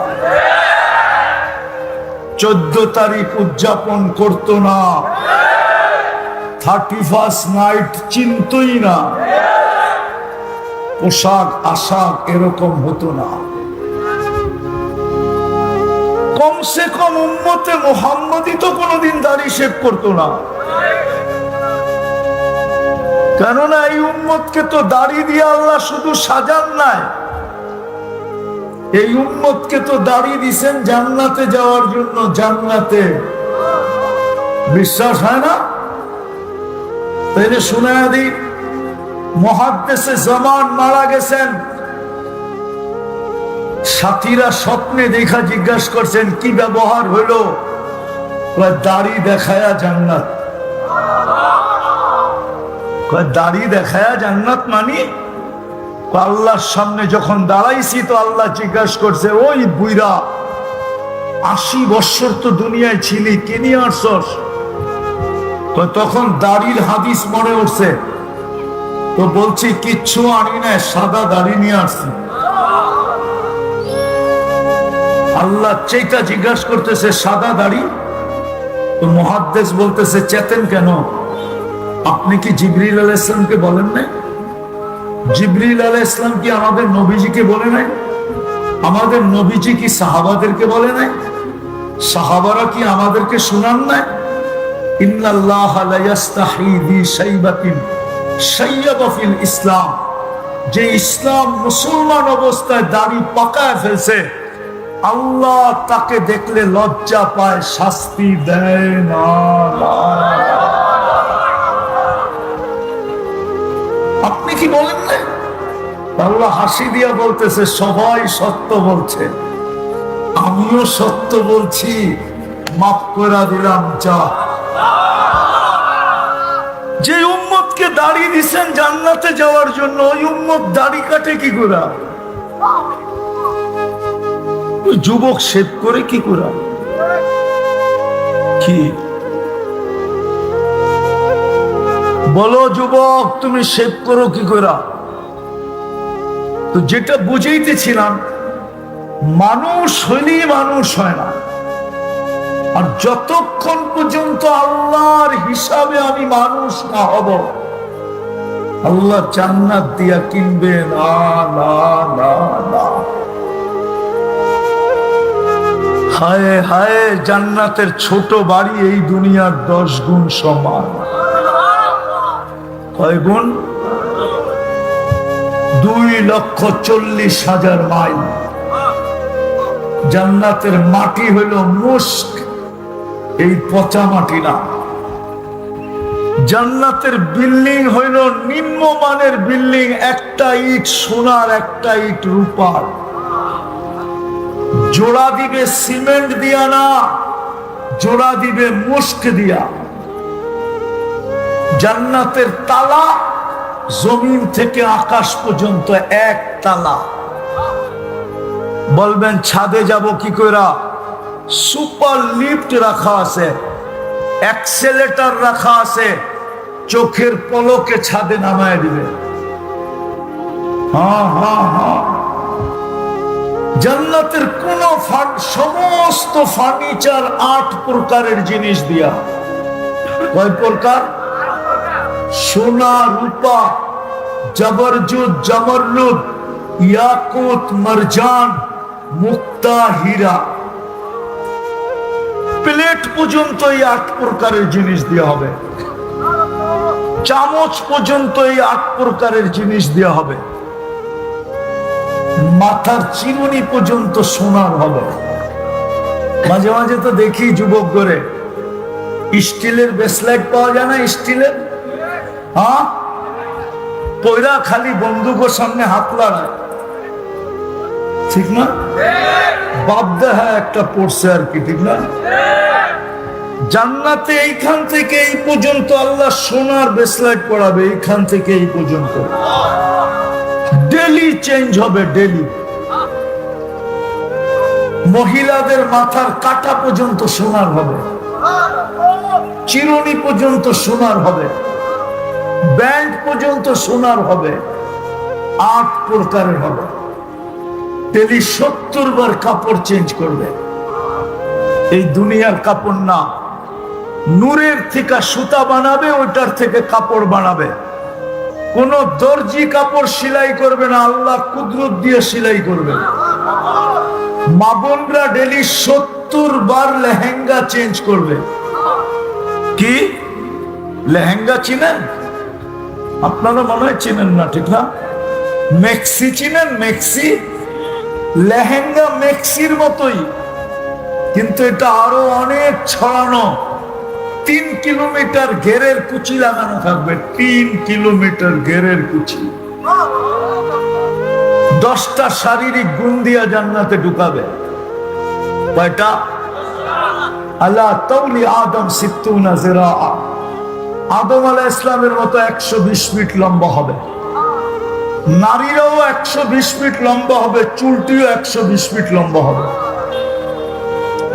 14 তারিখ উদযাপন করতো না। 31st নাইট চিনতই না। পোশাক আশাক এরকম হতো না। কমসে কম উম্মতে মুহাম্মদী তো কোনোদিন দাড়ি শেভ করতো না। কেননা এই উম্মতকে তো দাড়ি দিয়ে আল্লাহ শুধু সাজান নাই, এই উম্মতকে তো দাড়ি দিছেন জান্নাতে যাওয়ার জন্য। জান্নাতে বিশ্বাস হয় না? তাইলে শুনায়া দিই, মুহাদ্দিসে জামান মারা গেছেন। সাথীরা স্বপ্নে দেখা জিজ্ঞাসা করছেন কি ব্যবহার হইলো? দাড়ি দেখায়া জান্নাত। দাড়ি দেখায়া জান্নাত মানি? আল্লাহর সামনে যখন দাঁড়াইছি তো আল্লাহ জিজ্ঞাসা করছে, ওই বুইরা 80 বছর তো দুনিয়ায় ছিলি, কি নিয়ে আসছস? তখন দাড়ির হাদিস মনে উঠছে, তো বলছি কিচ্ছু আনি না, সাদা দাড়ি নিয়ে আসছি। আল্লাহ চেতা জিজ্ঞাসা করতেছে সাদা দাড়ি? তো মুহাদ্দিস বলতেছে চেতেন কেন? আপনি কি জিবরিল আলাইহিস সালামকে বলেন নাই? জিবরিল আলাইহিস সালাম কি আমাদের নবীজিকে বলে নাই? আমাদের নবীজি কি সাহাবাদেরকে বলে নাই? সাহাবারা কি আমাদেরকে শুনান নাই? ইন্নাল্লাহা লা ইস্তাহি বি শাইবাতিন শাইয়াবা ফিল ইসলাম। যে ইসলাম মুসলমান অবস্থায় দাড়ি পাকায় ফেলছে, আল্লাহ তাকে দেখলে লজ্জা পায়, শাস্তি দেয় না। আপনি কি বলেন না? আল্লাহ হাসি দিয়া বলতেছে সবাই সত্য বলছে, আমিও সত্য বলছি, মাফ করে দিলাম। যা, যে উম্মতকে দাড়ি দিছেন জান্নাতে যাওয়ার জন্য, ওই উম্মত দাড়ি কাটে কি করে? ওই যুবক শেভ করে কি করে? কি বলো যুবক, তুমি শেভ করো কি করে? তো যেটা বুঝাইতেছিলাম, মানুষ হইলেই মানুষ হয় না। আর যতক্ষণ পর্যন্ত আল্লাহর হিসাবে আমি মানুষ না হব, আল্লাহ জান্নাত দিয়া কিনবে না, না, না, না। হায় হায়, জান্নাতের ছোট বাড়ি এই দুনিয়ার 10 গুণ সমান। কয় গুণ? 2,40,000 মাইল। জান্নাতের মাটি হইল মুস্ক, এই পচা মাটি না। জান্নাতের বিল্ডিং হইল নিম্নমানের বিল্ডিং, একটা ইট সোনার, একটা ইট রূপার। জোড়া দিবে সিমেন্ট দিয়া না, জোড়া দিবে মুস্ক দিয়া। জান্নাতের তালা জমিন থেকে আকাশ পর্যন্ত এক তালা। বলবেন ছাদে যাব কি কইরা? সুপার লিফট রাখা আছে, অ্যাক্সেলেটর রাখা আছে, চোখের পলকে ছাদে নামায় দিবে। হ্যাঁ হ্যাঁ হ্যাঁ। জান্নাতের কোন সমস্ত ফার্নিচার 8 প্রকারের জিনিস দিয়া। কয় প্রকার? সোনা, রূপা, জবরজুদ, জমরলুদ, ইয়াকুত, মারজান, মুক্তা, হীরা। প্লেট পর্যন্ত এই 8 প্রকারের জিনিস দেওয়া হবে। চামচ পর্যন্ত এই 8 প্রকারের জিনিস দেওয়া হবে। মাথার চিরুনি পর্যন্ত সোনার হবে। মাঝে মাঝে তো দেখি যুবক করে স্টিলের ব্রেসলেট পাওয়া যায় না, স্টিলের, হ্যাঁ, পয়রা খালি বন্দুকের সামনে হাত লড়ায়, ঠিক না? বাপ দেখা একটা পড়ছে আর কি, ঠিক না? জান্নাতে এইখান থেকে এই পর্যন্ত আল্লাহ সোনার ব্রেসলেট পড়াবে, এইখান থেকে এই পর্যন্ত। ডেলি চেঞ্জ হবে, ডেলি। মহিলাদের মাথার কাটা পর্যন্ত সোনার হবে, চিরুনি পর্যন্ত সোনার হবে, ব্যান্ড পর্যন্ত সোনার হবে। 8 প্রকারের হবে। ডেলি 70 বার কাপড় চেঞ্জ করবে। এই দুনিয়ার কাপড় না, নূরের থেকে সুতা বানাবে, ওইটার থেকে কাপড় বানাবে। কোন দর্জি কাপড় সেলাই করবে না, আল্লাহ কুদরত দিয়ে সেলাই করবে। মা বোনরা ডেলি 70 বার লেহেঙ্গা চেঞ্জ করবে। কি লেহেঙ্গা চিনেন? আপনারা মনে হয় চিনেন না, ঠিক না? মেক্সি চিনেন? মেক্সি লেহেঙ্গা মেক্সির মতোই, কিন্তু এটা আরো অনেক ছড়ানো। 3 কিলোমিটার ঘেরের কুচি লাগানো থাকবে, 3 কিলোমিটার ঘেরের কুচি। 10টা শারীরিক গুণ দিয়া জান্নাতে ঢুকাবে। কয়টা? আলা তাওলি আদম 60 জিরাআ। আদম আলাইহিস সালামের মতো 120 ফিট লম্বা হবে। নারীরাও 120 ফিট লম্বা হবে, চুলটিও 120 ফিট লম্বা হবে।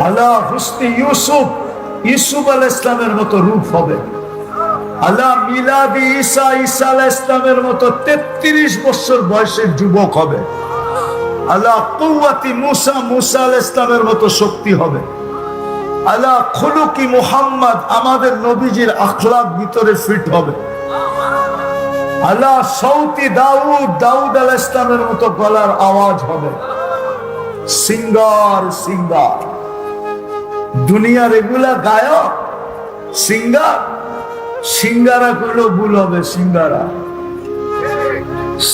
আলা হুসনি ইউসুফ, ইউসুফ আলাইহিস সালামের মতো রূপ হবে। আলা মিলাদি ঈসা, ঈসা আলাইহিস সালামের মতো 33 বছর বয়সের যুবক হবে। আলা কুওয়াতি মুসা, মুসা আলাইহিস সালামের মতো শক্তি হবে। আলা খুলুকি মুহাম্মদ, আমাদের নবীজির আখলাক ভিতরে ফিট হবে। আলা সৌতি দাউদ, দাউদ আলাইহিস সালামের মতো গলার আওয়াজ হবে। Singer singer. দুনিয়ার এগুলা গায়ক, সিঙ্গার। সিঙ্গারা করলেও ভুল হবে। সিঙ্গারা,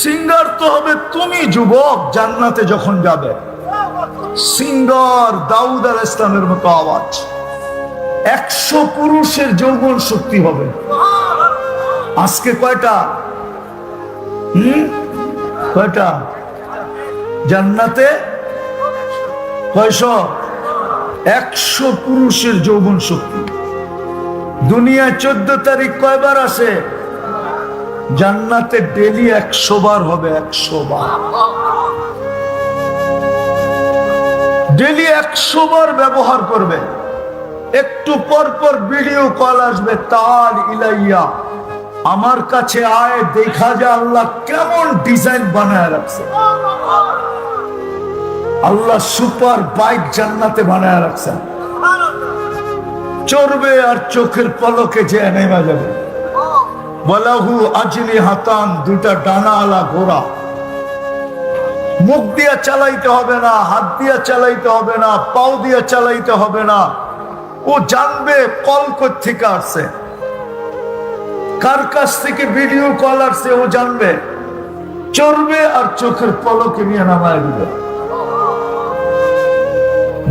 সিঙ্গার তো হবে তুমি যুবক জান্নাতে যখন যাবে। সিঙ্গার দাউদ আলাইহিস সালামের মতো আওয়াজ। 100 পুরুষের যৌবন শক্তি হবে। আজকে কয়টা? কয়টা জান্নাতে? কয়শো? 100 পুরুষের যৌবন শক্তি। দুনিয়া 14 তারিখ কয়বার আসে? জান্নাতে ডেলি 100 বার হবে। 100 বার, ডেলি 100 বার ব্যবহার করবে। একটু পর পর ভিডিও কল আসবে, তাল ইলাইয়া, আমার কাছে আয়, দেখা যায় আল্লাহ কেমন ডিজাইন বানায় রাখছে। আল্লাহ সুপার বাইক জান্নাতে বানায় রাখছেন। চড়বে আর চোখের পলকে যে নেমে যাবে। ওয়ালাহু আজনিহাতান, 2টা ডানাওয়ালা ঘোড়া। মুখ দিয়ে চালাইতে হবে না, হাত দিয়ে চালাইতে হবে না, পাও দিয়ে চালাইতে হবে না। ও জানবে কল কোত্থেকে আসছে, কার কাছ থেকে ভিডিও কল আসছে ও জানবে। চড়বে আর চোখের পলকে নিয়ে নামায় দিবে।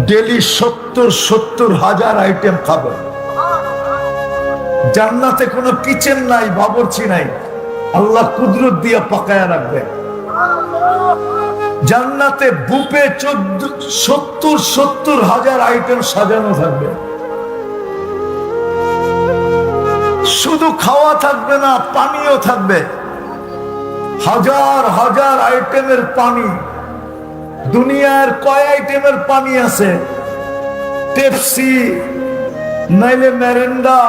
ডেলি 70,000 আইটেম খাবে। জান্নাতে কোনো কিচেন নাই, বাবুর্চি নাই, আল্লাহ কুদরত দিয়া পাকায়া রাখবে। জান্নাতে বুফে 70,000 আইটেম সাজানো থাকবে। শুধু খাওয়া থাকবে না, পানিও থাকবে। হাজার হাজার আইটেমের পানি। দুনিয়ার কয় আইটেমের পানি আছে? পেপসি, নাইলে মেরিন্ডা,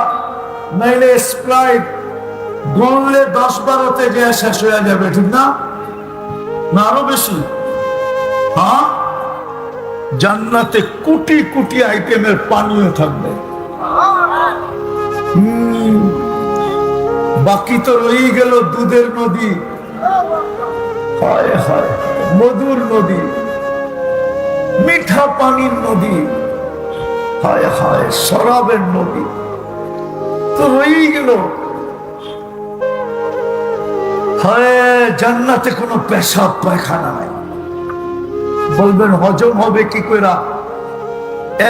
নাইলে স্প্রাইট, গনলে 10-12তে গিয়ে শেষ হয়ে যাবে, ঠিক না? না আরো বেশি? হ্যাঁ, জান্নাতে কোটি কোটি আইটেমের পানিও থাকবে। বাকি তো রয়ে গেল দুধের নদী, হায় হায়, মধুর নদী, মিঠা পানির নদী, হায় হায়, শরাবের নদী তো রয়েই গেল। হায়, জান্নাতে কোনো পেশাব পায়খানা নাই। বলবেন হজম হবে কি কইরা?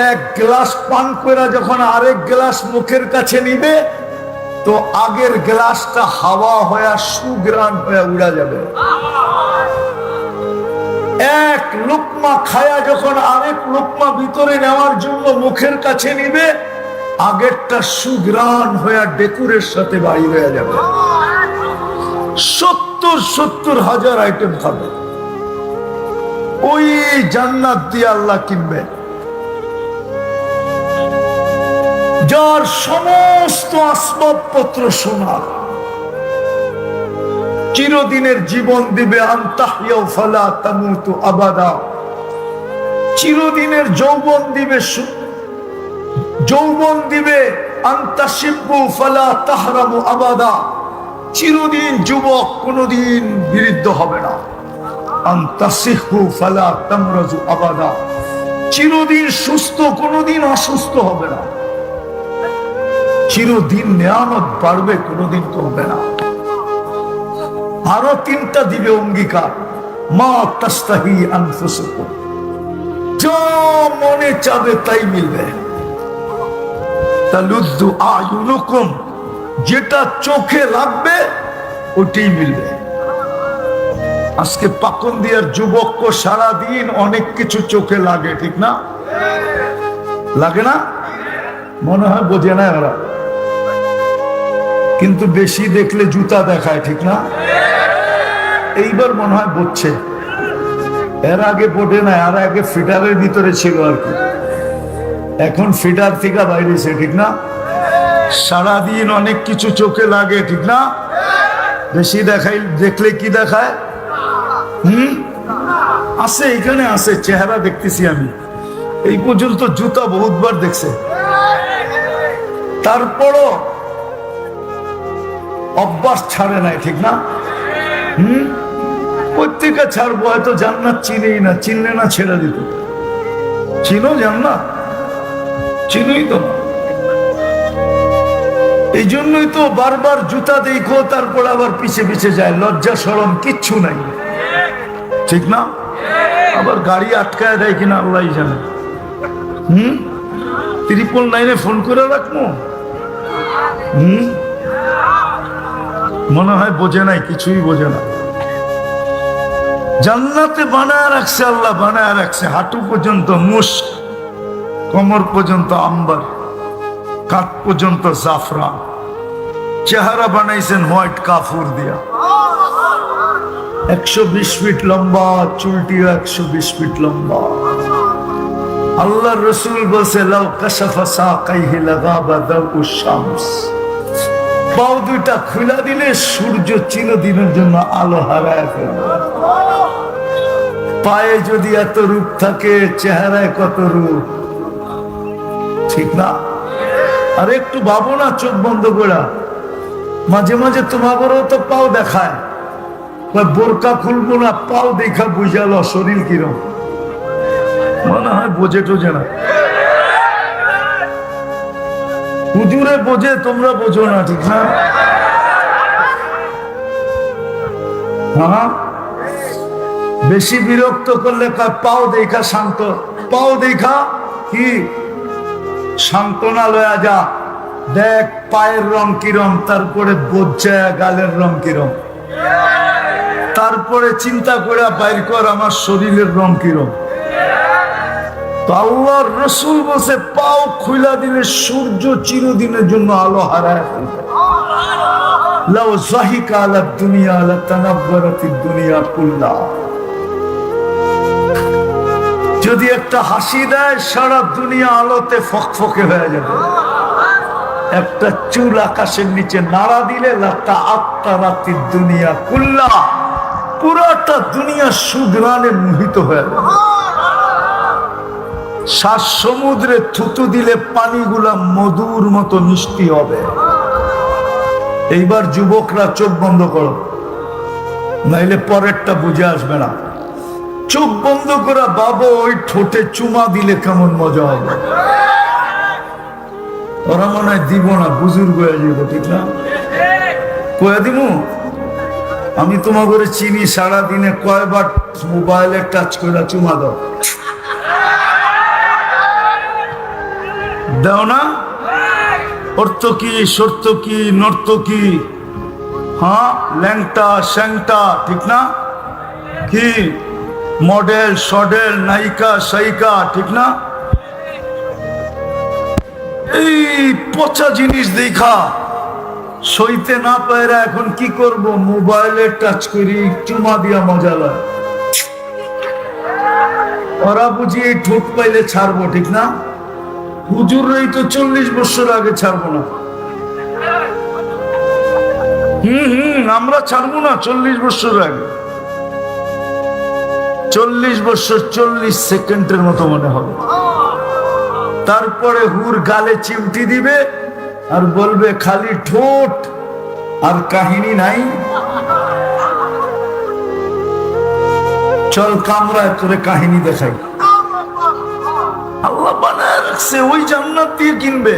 এক গ্লাস পান কইরা যখন আরেক গ্লাস মুখের কাছে নিবে, তো আগের গ্লাসটা হাওয়া হয়ে সুগ্রাণ হয়ে উড়া যাবে। এক লুকমা খায়া যখন আরেক লুকমা ভিতরে নেওয়ার জন্য মুখের কাছে নিবে, আগেরটা সুগ্রাণ হয়ে ডেকুরের সাথে বাড়ি হয়ে যাবে। 70,000 আইটেম খাবে। ওই জান্নাত দিয়ে আল্লাহ কিনবে, যার সমস্ত আসবাবপত্র সোনার। চিরদিনের জীবন দিবে, আনতাহিয়াও ফালা তামুতু আবাদা। চিরদিনের যৌবন দিবে, যৌবন দিবে, আনতাশিব্বু ফালা তাহরামু আবাদা। চিরদিন যুবক, কোনদিন বিরুদ্ধ হবে না। আনতাসিহু ফালা তামরাজু আবাদা। চিরদিন সুস্থ, কোনদিন অসুস্থ হবে না। চিরদিন নিয়ামত বাড়বে, কোনদিন কমবে না। আরো 3টা দিবে অঙ্গীকার, মা তাস্তাহি আনফুসুকুম। যা মনে চাবে তাই মিলবে। তালুদ্দু আয়ুনুকুম, যেটা চোখে লাগবে ওটাই মিলবে। আজকে পাকন্দিয়ার যুবক সারাদিন অনেক কিছু চোখে লাগে, ঠিক না? লাগে না? মনে হয় বোঝে না ওরা, কিন্তু বেশি দেখলে জুতা দেখায়, ঠিক না? এইবার মনে হয় বুঝছে। এর আগে বোঝে না, আর আগে ফিটারের ভিতরে ছিল আর কি, এখন ফিটার থেকে বাইরেছে, ঠিক না? সারাদিন অনেক কিছু চোখে লাগে, ঠিক না? বেশি দেখাই, দেখলে কি দেখায়? আছে, এখানে আছে, চেহারা দেখতেছি আমি। এই পর্যন্ত জুতা বহুতবার দেখছে, তারপরও অভ্যাস ছাড়ে নাই, ঠিক না? প্রত্যেকে ছাড়বো, হয়তো জান্নাত চিনেই না, চিনলে না ছেড়ে দিত। চিনো জান্নাত? চিনোই তো না। এই জন্যই তো বারবার জুতা দেখো, তারপর আবার পিছে পিছে যায়, লজ্জা শরম কিচ্ছু নাই, ঠিক না? আবার গাড়ি আটকায় দেয় কিনা আল্লাহ জানে। 999 ফোন করে রাখবো। মনে হয় বোঝে নাই, কিছুই বোঝে না। জান্নাতে বানায় রাখছে আল্লাহ, বানায় রাখছে। হাঁটু পর্যন্ত মুস্ক, কোমর পর্যন্ত আম্বার, কাঠ পর্যন্ত জাফরান, চেহারা বানাইছেন হোয়াইট কাফুর দিয়া। 120 ফিট লম্বা, চুলটিও 120 ফিট লম্বা। আল্লাহ রসুল বলছে, লাউ কাশাফা সাকাইহি লাগাবা দাউস শামস। পাও দুইটা খুলা দিলে সূর্য চিরদিনের জন্য আলো হারায় ফেলবে। পায়ে যদি এত রূপ থাকে, চেহারায় কত রূপ, ঠিক না? আর একটু ভাবো না, চোখ বন্ধ করা, মাঝে মাঝে তোমাদেরও তো পাও দেখায়। বোরকা খুলবো না, পাও দেখা বুঝালো শরীর কিরম। মনে হয় বোঝে টোঝে না। হুজুরে বোঝে, তোমরা বোঝো না, ঠিক না? হ্যাঁ, বেশি বিরক্ত করলে কয় পাও দেখা শান্ত, পাও দেখা কি সান্ত্বনা লয়া যা, দেখ পায়ের রং কিরম, তারপরে বোঝা গালের রং কিরম, তারপরে চিন্তা করে বাইর কর আমার শরীরের রং কিরম। তো আল্লাহর রসুল বলছে পাও খুইলা দিলে সূর্য চিরদিনের জন্য আলো হারায় ফেলবে। লাউ যাহিকা আলা দুনিয়া লাতানাব্বারাতিদ দুনিয়া কুল্লা, যদি একটা হাসি দেয় সারা দুনিয়া আলোতে ফকফকে হয়ে যাবে। একটা চুল আকাশের নিচে নাড়া দিলে লাতাআত্তারাতিদ দুনিয়া কুল্লা, পুরাটা দুনিয়া সুঘ্রাণে মোহিত হয়ে যাবে। শ্বাস সমুদ্রে থুতু দিলে পানিগুলা মধুর মতো মিষ্টি হবে। এইবার যুবকরা চোখ বন্ধ করো, নাইলে পরেরটা বুঝে আসবে না। চোখ বন্ধ করা বাবা, ওই ঠোঁটে চুমা দিলে কেমন মজা হবে। ওরা মনে হয় দিব না, বুজুর্গ হয়ে যাবো, ঠিক না? কয়ে দিব আমি তোমার করে চিনি, সারাদিনে কয়বার মোবাইলে টাচ করে চুমা দাও, দাও না? অর্থ কি, সত্য কি, নর্ত কি, হ্যাঁ ল্যাংটা স্যাংটা, ঠিক না? কি মডেল সডেল, নায়িকা সাইকা, ঠিক না? এই পচা জিনিস দেখা সইতে না পায়রা এখন কি করব, মোবাইলে টাচ করি, চুমা দিয়া মজা লয়। ওরা বুঝি এই ঠোঁট পাইলে ছাড়বো, ঠিক না? হুজুররাই তো 40 বছর আগে ছাড়বো না। আমরা ছাড়বো না 40 বছর আগে। 40 বছর 40 সেকেন্ডের মতো মনে হবে। তারপরে হুর গালে চিমটি দিবে আর বলবে খালি ঠোঁট আর কাহিনী নাই। চল কামরায় তোরে কাহিনী দেখাই। আল্লাহ বানায় রাখছে, ওই জান্নাত দিয়ে কিনবে।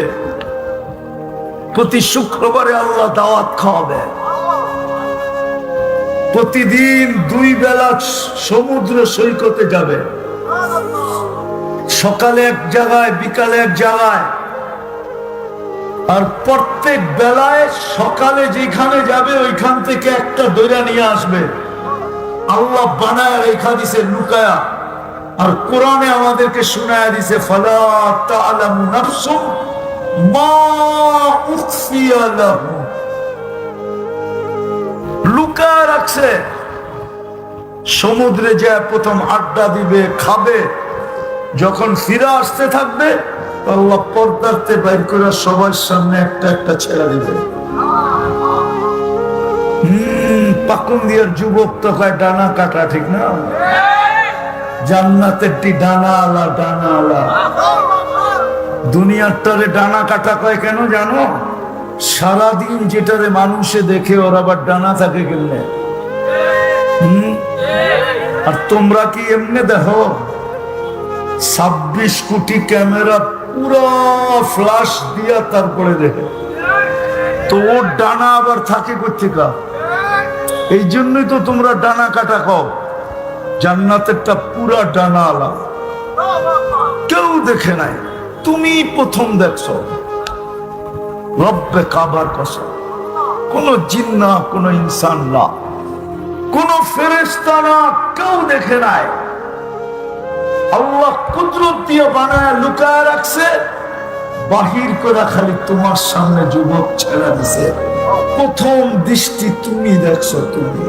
প্রতি শুক্রবারে আল্লাহ দাওয়াত খাওয়াবে। প্রতিদিন 2 বেলা সমুদ্র সৈকতে যাবে, সকালে এক জায়গায় বিকালে এক জায়গায়। আর প্রত্যেক বেলায় সকালে যেখানে যাবে ওইখান থেকে একটা দইরা নিয়ে আসবে। আল্লাহ বানায় রেখা দিছে লুকায়া, আর কোরআনে আমাদেরকে শোনায় দিছে ফালা তা'লামু নাফসুম মা উখফিয়া লাহুম, লুকায় রাখছে। সমুদ্রে যায় প্রথম আড্ডা দিবে, খাবে, যখন ফিরে আসতে থাকবে আল্লাহ পর্দাতে বাইর করে সবার সামনে একটা একটা ছেড়ে দিবে। পাকুন্দিয়ার যুবক তো কয় ডানা কাটা, ঠিক না? জান্নাতেরটি ডানা আলা, ডানা আলা। দুনিয়ার তরে ডানা কাটা কয় কেন জানো? সারাদিন যেটারে মানুষে দেখে ওর আবার ডানা থাকে কেমনে? আর তোমরা কি এমনি দেখো? 26 কোটি ক্যামেরা পুরো ফ্লাশ দিয়া তারপরে দেখে, তো ওর ডানা আবার থাকে কোথেকা? এই জন্যই তো তোমরা ডানা কাটা কও। জান্নাতেরটা পুরা ডানা আলা, কেউ দেখে নাই, তুমি প্রথম দেখছো। রব্বে কাবার কসম, কোন জিন না, কোন ইনসান না, কোন ফেরেশতা না, কেউ দেখে নাই। আল্লাহ কুদরত দিয়ে বানায় লুকায় রাখছে, বাহির করে খালি তোমার সামনে যুবক ছেড়ে দিছে। প্রথম দৃষ্টি তুমি দেখছো, তুমি।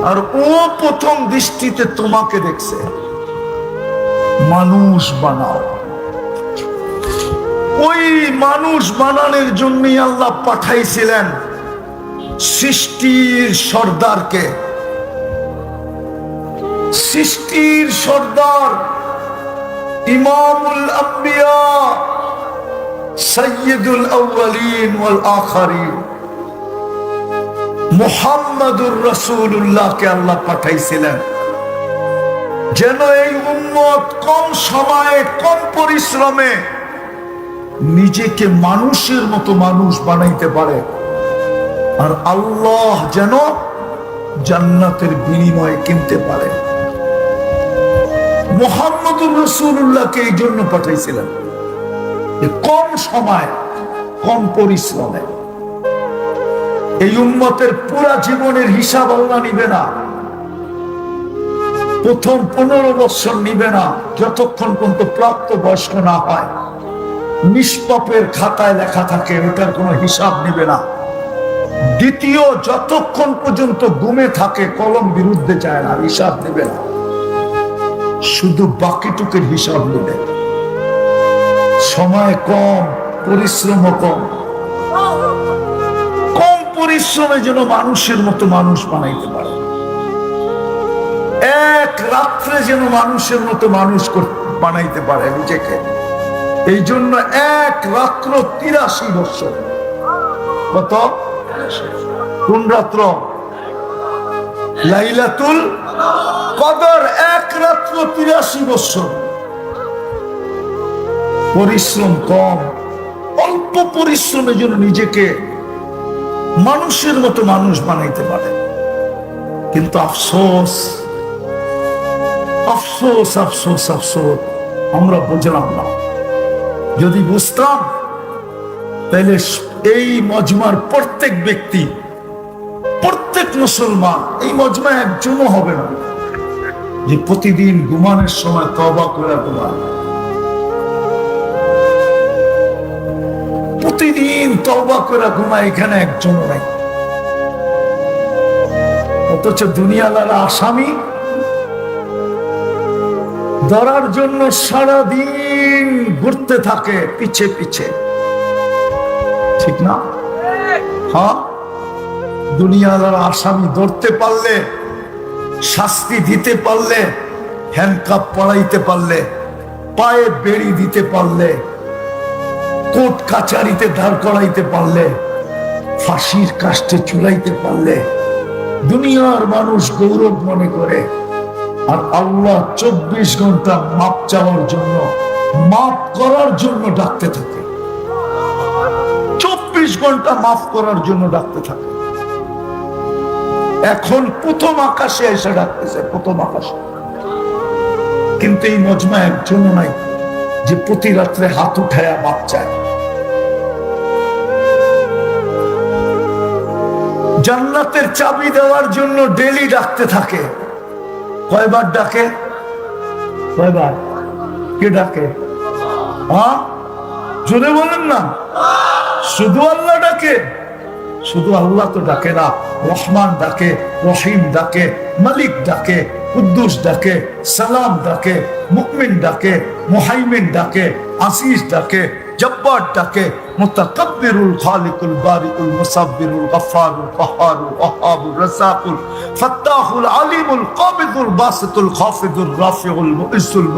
আর ও প্রথম দৃষ্টিতে তোমাকে দেখছে। মানুষ বানাও। ওই মানুষ বানানোর জন্যই আল্লাহ পাঠাইছিলেন সৃষ্টির সর্দারকে। সৃষ্টির সর্দার ইমামুল আম্বিয়া সাইয়্যিদুল আউয়ালিন ওয়াল আখিরিন মুহাম্মাদুর রাসূলুল্লাহকে আল্লাহ পাঠাইছিলেন, যেন এই উম্মত কম সময়ে কম পরিশ্রমে নিজেকে মানুষের মতো মানুষ বানাইতে পারে। আর আল্লাহ যেন জান্নাতের বিনিময়ে কিনতে পারে। মুহাম্মদুর রাসূলুল্লাহকে এই জন্য পাঠাইছিলেন যে কম সময় কম পরিশ্রমে এই উম্মতের পুরা জীবনের হিসাব আল্লাহ নিবে না। প্রথম 15 বছর নিবে না, যতক্ষণ পর্যন্ত প্রাপ্ত বয়স্ক না হয়। নিষ্পাপের খাতায় লেখা থাকে, ওটার কোনো হিসাব নিবে না। দ্বিতীয়, যতক্ষণ পর্যন্ত ঘুমে থাকে কলম বিরুদ্ধে যায় না, হিসাব নেবে না। শুধু বাকিটুকের হিসাব নেবে। সময় কম, পরিশ্রম কম। কম পরিশ্রমে যেন মানুষের মতো মানুষ বানাইতে পারে। এক রাত্রে যেন মানুষের মতো মানুষ বানাইতে পারে নিজেকে। এই জন্য এক রাত্র 83 বছর। কত? কোন রাত্র? লাইলাতুল কদর। এক রাত্র 83 বছর। পরিশ্রম কম, অল্প পরিশ্রমের জন্য নিজেকে মানুষের মতো মানুষ বানাইতে পারে। কিন্তু আফসোস আফসোস আফসোস আফসোস, আমরা বুঝলাম না। যদি বুঝতাম তাহলে এই মজমার প্রত্যেক ব্যক্তি, প্রত্যেক মুসলমান, এই মজমা একজনও হবে না যে প্রতিদিন ঘুমানোর সময় তওবা করে ঘুমান। প্রতিদিন তওবা করে ঘুমায়, এখানে একজনও নাই। অথচ দুনিয়ালারা আসামি ধরার জন্য সারাদিন ঘুরতে থাকে পিছে পিছে, ঠিক না? হ্যাঁ, দুনিয়ার আসামি ধরতে পারলে, শাস্তি দিতে পারলে, হ্যান্ডকাপ পরাইতে পারলে, পায়ে বেড়ি দিতে পারলে, কোর্ট কাচারিতে দাঁড় করাইতে পারলে, ফাঁসির কাষ্টে চুলাইতে পারলে দুনিয়ার মানুষ গৌরব মনে করে। আর আল্লাহ 24 ঘন্টা মাপ চাওয়ার জন্য, মাফ করার জন্য ডাকতে থাকে। 24 ঘন্টা মাফ করার জন্য ডাকতে থাকে। এখন প্রথম আকাশে এসে ডাকতেছে, প্রথম আকাশে। কিন্তু এই মজমা একজনও নাই যে প্রতি রাত্রে হাত উঠায়া মাপ চায়। জান্নাতের চাবি দেওয়ার জন্য ডেলি ডাকতে থাকে। কয়বার ডাকে? কয়বার? কে ডাকে? হ্যাঁ, জোরে বলেন না। শুধু আল্লাহ ডাকে? শুধু আল্লাহ তো ডাকে না, রহমান ডাকে, রহিম ডাকে, মালিক ডাকে, কুদ্দুস ডাকে, সালাম ডাকে, মুমিন ডাকে, মুহাইমিন ডাকে, আসিস ডাকে, জব্বার ডাকে, মুতাকাব্বিরুল খালিকুল বারিকুল মুসাব্বিরুল গফফারুল কাহ্হারুল ওয়াহ্হাবুর রাজ্জাকুল ফাত্তাহুল আলিমুল কাবিদুল বাসিতুল খাফিদুর রাফিউল মুইসুল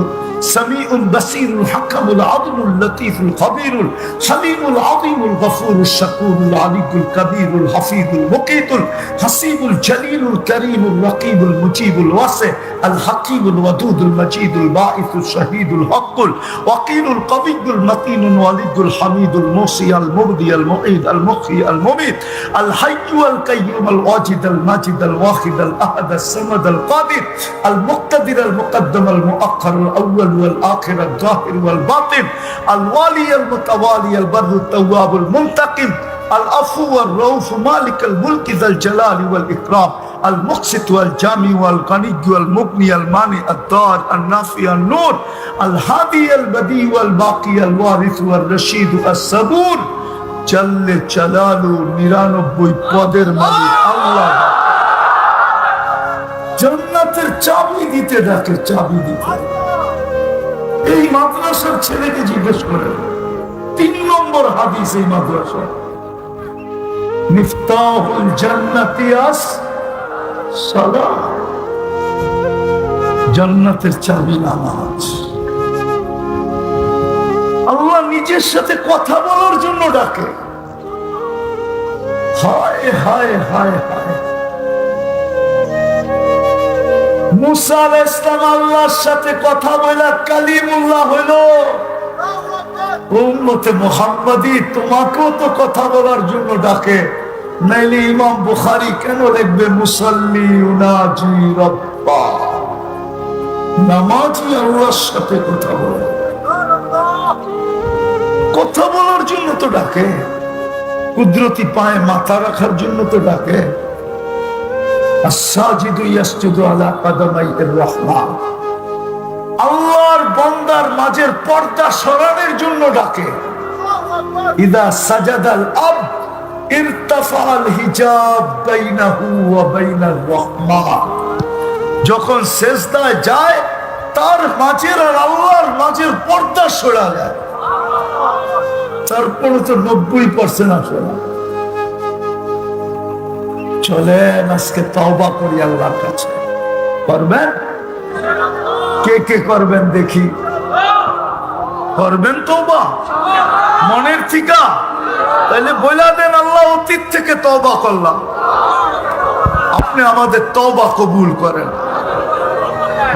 সামিউল বাসিরুল হাকামুল আদলুল লতীফুল খবীরুল হালিমুল আযীমুল গফুরুশ শাকুরুল আলিকুল কবীরুল হাফিজুল মুকীতুল হাসিবুল জলিলুল করিমুল রকিবুল মুজিবুল ওয়াসি আল হাকিমুল ওয়াদুদুল মজিদুল বাঈসুল শহীদুল হকুল ওয়াকিলুল কবিয়ুল মতিনুল ওয়ালিদুল হামিদুল মুসি আল মুবদি আল মুঈদ আল মুখি আল মুমিত আল হাইয়্যু আল কাইয়্যুম আল ওয়াজিদ আল মাজিদ আল ওয়াহিদ আল আহাদ আল সামাদ আল কাদির আল মুক্তাদির আল মুকদ্দম আল মুআখ্খার আল আউয়াল والآخر الظاهر والباطن الوالي المتوالي البر التواب المنتقم العفو والرؤوف مالك الملك ذا الجلال والإكرام المقسط والجامع والغني والمغني المانع الضار النافع النور الهادي البديع والباقي الوارث والرشيد الصبور جل جلاله 99 পদের মালিক আল্লাহ। জান্নাতের চাবি দিতে ডাকে, চাবি দিতে। এই মাদ্রাসার ছেলেকে জিজ্ঞেস করে, 3 নম্বর হাদিস এই মাদ্রাসা, মিফতাহুল জান্নাতি আস-সালাহ, জান্নাতের চাবি নামাজ। আল্লাহ নিজের সাথে কথা বলার জন্য ডাকে। হায় হায় হায় হায়, মুসা আলাইহিস সালাম আল্লাহর সাথে কথা বলা কালিমুল্লাহ হইল। উম্মতে মুহাম্মাদি তোমাকেও তো কথা বলার জন্য ডাকে। নাইলে ইমাম বুখারী কেন লিখবে মুসাল্লি ইউনাজি রাব্বা, নামাজি আল্লাহর সাথে কথা বলে। কথা বলার জন্য তো ডাকে, কুদরতি পায়ে মাথা রাখার জন্য তো ডাকে। আস-সাজিদু ইয়াসজুদু আলা কাদামাইর রাহমান, আল্লাহর বান্দার মাঝের পর্দা সরানোর জন্য ডাকে। ইদা সাজাদাল আবদ ইরতাফাল হিজাব বাইনাহু ওয়া বাইনার রাহমান, যখন সেজদায় যায় তার মাঝের আর আল্লাহর মাঝের পর্দা সরা যায়। তারপরে তো 90% আসে না। চলেন আজকে তওবা করি আল্লাহর কাছে। করবেন? কে কে করবেন দেখি? করবেন তওবা মনের থেকে? তাহলে বলে দেন, আল্লাহ অতীত থেকে তওবা করলাম, আপনি আমাদের তওবা কবুল করেন।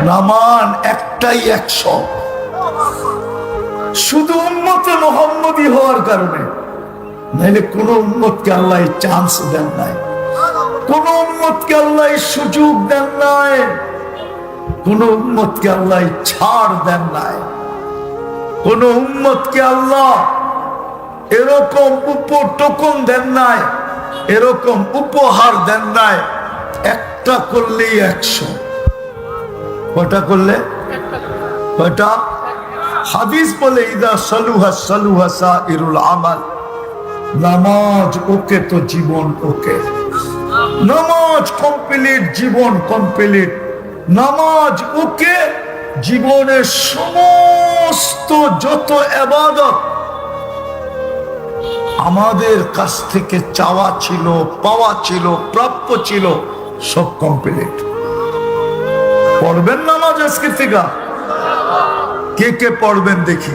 নামান একটাই 100, শুধু উম্মতে মুহাম্মদী হওয়ার কারণে। নাইলে কোন উম্মতকে আল্লাহ চান্স দেন নাই, কোন উম্মতকে আল্লাহ সুযোগ দেন নাই, কোন উম্মতকে আল্লাহ ছাড় দেন নাই, কোন উম্মতকে আল্লাহ এরকম উপটোকন দেন নাই, এরকম উপহার দেন নাই। একটা করলেই 100। কয়টা করলে? কয়টা? হাদিস বলে ইদা সালুহা সালুহা সাইরুল আমাল, নামাজ ওকে তো জীবন ওকে। নামাজ কমপ্লিট, জীবন কমপ্লিট। নামাজ ওকে, জীবনের সমস্ত যত ইবাদত আমাদের কাছ থেকে চাওয়া ছিল, পাওয়া ছিল, প্রাপ্য ছিল, সব কমপ্লিট। পড়বেন নামাজ আজকে থেকে? কে কে পড়বেন দেখি?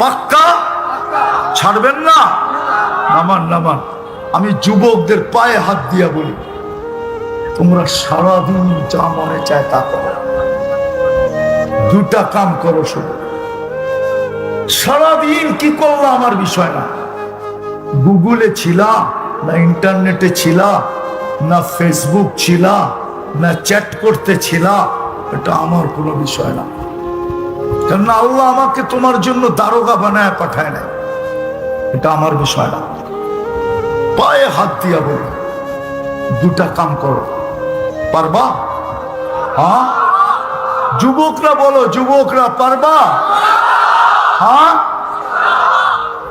পাক্কা? ছাড়বেন না? নামান নামান। আমি যুবকদের পায়ে হাত দিয়া বলি, তোমরা সারাদিন যা মনে চায় তা করো, দুটা কাম করো শুধু। সারাদিন কি করলো আমার বিষয় না। গুগলে ছিলা না ইন্টারনেটে ছিলা না ফেসবুক ছিলা না চ্যাট করতে ছিলা, এটা আমার কোনো বিষয় না। কারণ আল্লাহ আমাকে তোমার জন্য দারোগা বানায় পাঠায় নাই, এটা আমার বিষয় না। পায়ে হাত দিয়া বলি, দুটা কাম করো, পারবা? হ্যাঁ যুবকরা বলো, যুবকরা পারবা? হ্যাঁ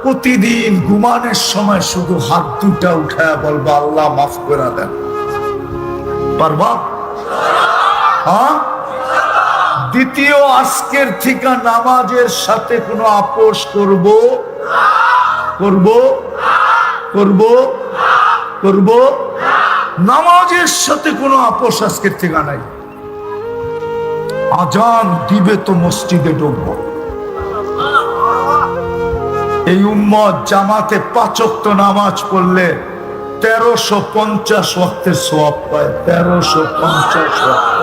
প্রতিদিন ঘুমানোর সময় শুধু হাত দুটা উঠায় বলবা আল্লাহ মাফ করে দেন, পারবা? হ্যাঁ দ্বিতীয়, আজকের থেকে নামাজের সাথে কোনো আপোষ করব করব করব করব নামাজের সাথে কোনো আপোষ আজকের থেকে নাই। আজান দিবে তো মসজিদে ঢুকবো। এই উম্মত জামাতে 5 ওয়াক্ত নামাজ পড়লে 1350 ওয়াক্তের সওয়াব পায়। 1350 ওয়াক্ত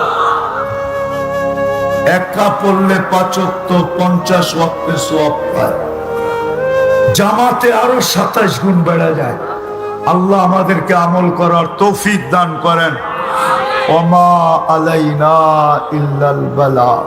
একা পড়লে 5 ওয়াক্ত 50 ওয়াক্তের সওয়াব পায়। জামাতে আরো 27 গুণ বেড়ে যায়। আল্লাহ আমাদেরকে আমল করার তৌফিক দান করেন। ওমা আলাইনা ইল্লাল বালাগ।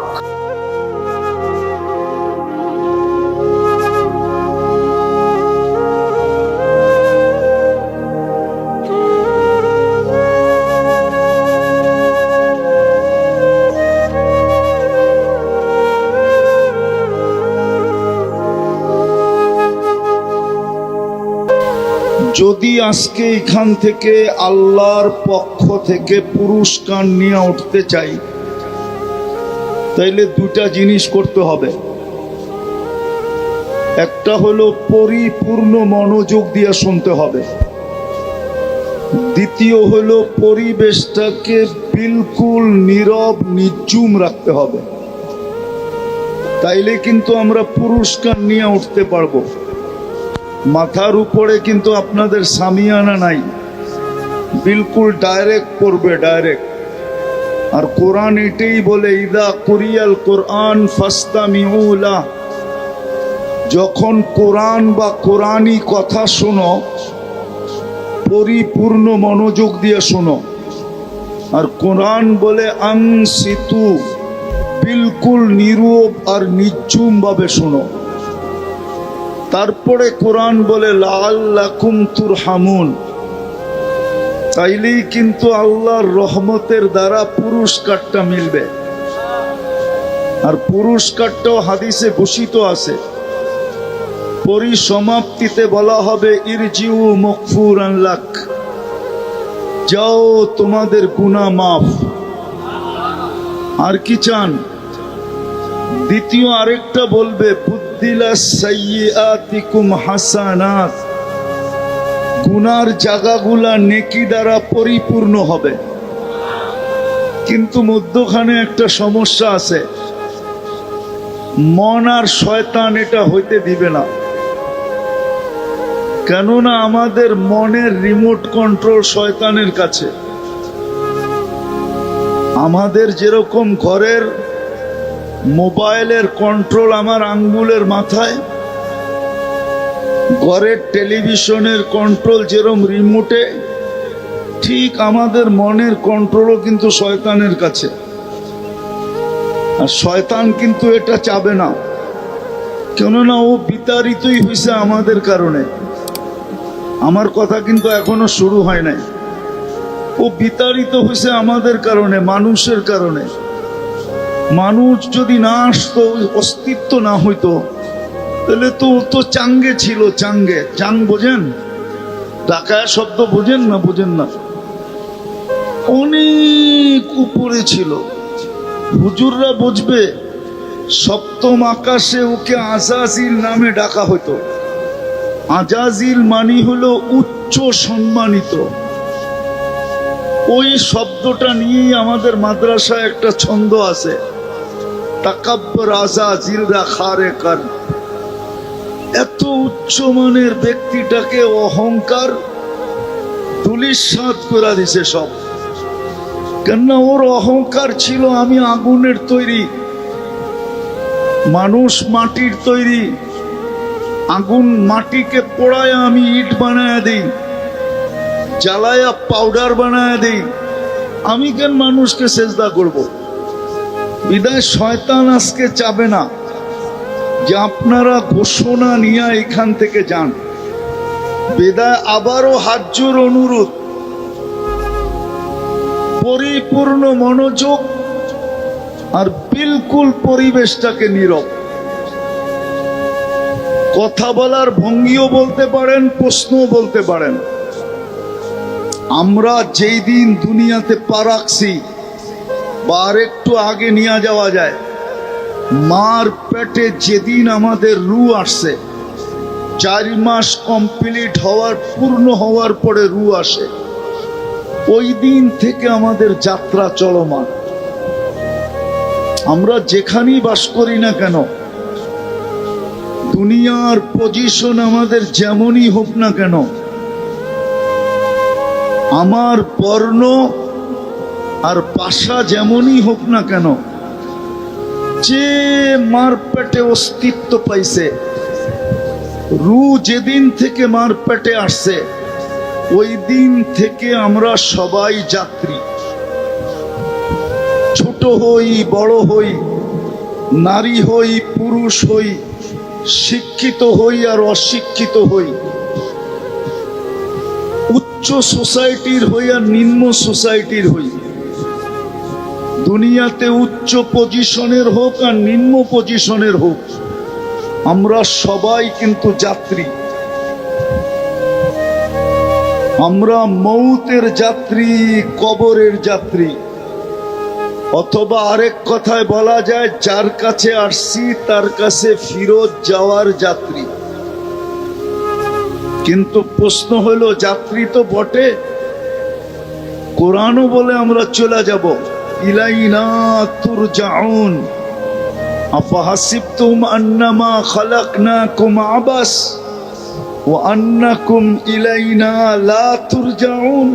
যদি আজকে এখান থেকে আল্লাহর পক্ষ থেকে পুরস্কার নিয়ে উঠতে চাই, তাইলে দুটা জিনিস করতে হবে। একটা হলো পরিপূর্ণ মনোযোগ দিয়ে শুনতে হবে, দ্বিতীয় হলো পরিবেশটাকে বিলকুল নীরব নিঝুম রাখতে হবে। তাইলে কিন্তু আমরা পুরস্কার নিয়ে উঠতে পারবো। মাথার উপরে কিন্তু আপনাদের সামিয়ানা নাই, বিলকুল ডাইরেক্ট পড়বে, ডাইরেক্ট। আর কোরআন এটাই বলে ইদা কুরিয়াল কোরআন ফাস্তামিউ লাহ, যখন কোরআন বা কোরআনী কথা শোনো পরিপূর্ণ মনোযোগ দিয়ে শোনো। আর কোরআন বলে আনসিতু, বিলকুল নীরব আর নিঝুম ভাবে শোনো। তারপরে কোরআন বলে লাআল্লাকুম তুরহামুন, তাইলেই কিন্তু আল্লাহর রহমতের দ্বারা পুরস্কারটা মিলবে। আর পুরস্কারটাও হাদিসে ঘোষিত আছে। পরিসমাপ্তিতে বলা হবে ইরজিউ মাগফুরান লাক, যাও তোমাদের গুনাহ মাফ। আর কি চান? দ্বিতীয় আরেকটা বলবে বুদ্দিলাস সাইয়্যাতিকুম হাসানাত, গুনার জায়গাগুলা নেকি দ্বারা পরিপূর্ণ হবে। কিন্তু মধ্যখানে একটা সমস্যা আছে, মন আর শয়তান এটা হইতে দিবে না। কেননা আমাদের মনের রিমোট কন্ট্রোল শয়তানের কাছে। আমাদের যেরকম ঘরের মোবাইলের কন্ট্রোল আমার আঙ্গুলের মাথায়, ঘরের টেলিভিশনের কন্ট্রোল যেরকম রিমোটে, ঠিক আমাদের মনের কন্ট্রোলও কিন্তু শয়তানের কাছে। আর শয়তান কিন্তু এটা চাবে না, কেননা ও বিতাড়িতই হয়েছে আমাদের কারণে। আমার কথা কিন্তু এখনো শুরু হয় নাই। ও বিতাড়িত হয়েছে আমাদের কারণে, মানুষের কারণে। মানুষ যদি না আসতো, অস্তিত্ব না হইতো, তাহলে তো ও তো চাঙ্গে ছিল। চাঙ্গে, চাং বোঝেন? ডাকায় শব্দ বোঝেন না? বোঝেন না? অনেক উপরে ছিল। হুজুররা বুঝবে, সপ্তম আকাশে ওকে আজাজিল নামে ডাকা হতো। আজাজিল মানি হলো উচ্চ সম্মানিত। ওই শব্দটা নিয়েই আমাদের মাদ্রাসায় একটা ছন্দ আছে, তাকাব্বর আজাজিলরা খারে কার। এত উচ্চমানের ব্যক্তিটাকে অহংকার ধূলিসাৎ করে দিছে সব। কেননা ওর অহংকার ছিল আমি আগুনের তৈরি, মানুষ মাটির তৈরি। আগুন মাটিকে পোড়ায় আমি ইট বানায় দিই, জ্বালায়া পাউডার বানায় দিই। আমি কেন মানুষকে সেজদা করব? বিদায় শয়তান আজকে চাবে না যে আপনারা ঘোষণা নিয়ে এখান থেকে যান। বিদায় আবারও হাজ্জুর অনুরোধ, পরিপূর্ণ মনোযোগ আর বিলকুল পরিবেশটাকে নীরব। কথা বলার ভঙ্গিও বলতে পারেন, প্রশ্নও বলতে পারেন। আমরা যেই দিন দুনিয়াতে পা রাখছি, বা আর একটু আগে নিয়ে যাওয়া যায়, মার পেটে যেদিন আমাদের রু আসছে, 4 মাস কমপ্লিট হওয়ার, পূর্ণ হওয়ার পরে রু আসে, ওই দিন থেকে আমাদের যাত্রা চলমান। আমরা যেখানেই বাস করি না কেন, দুনিয়ার পজিশন আমাদের যেমনই হোক না কেন, আমার বর্ণ আর পাশা যেমনই হোক না কেন, যে মার পেটে অস্তিত্ব পাইছে, রু যেদিন থেকে মার পেটে আসছে, ওই দিন থেকে আমরা সবাই যাত্রী। ছোট হই, বড় হই, নারী হই, পুরুষ হই, শিক্ষিত হই আর অশিক্ষিত হই, উচ্চ সোসাইটির হই আর নিম্ন সোসাইটির হই, দুনিয়াতে উচ্চ পজিশনের হোক আর নিম্ন পজিশনের হোক, আমরা সবাই কিন্তু যাত্রী। আমরা মৌতের যাত্রী, কবরের যাত্রী। অথবা আরেক কথায় বলা যায়, যার কাছে আসছি তার কাছে ফিরত যাওয়ার যাত্রী। কিন্তু প্রশ্ন হলো, যাত্রী তো বটে, কোরআনও বলে আমরা চলে যাব। ইলাইনা তুরজাউন আফাহাসিবতুম আন্নামা খালাকনাকুম আবাস ওয়া আন্নাকুম ইলাইনা লা তুরজাউন।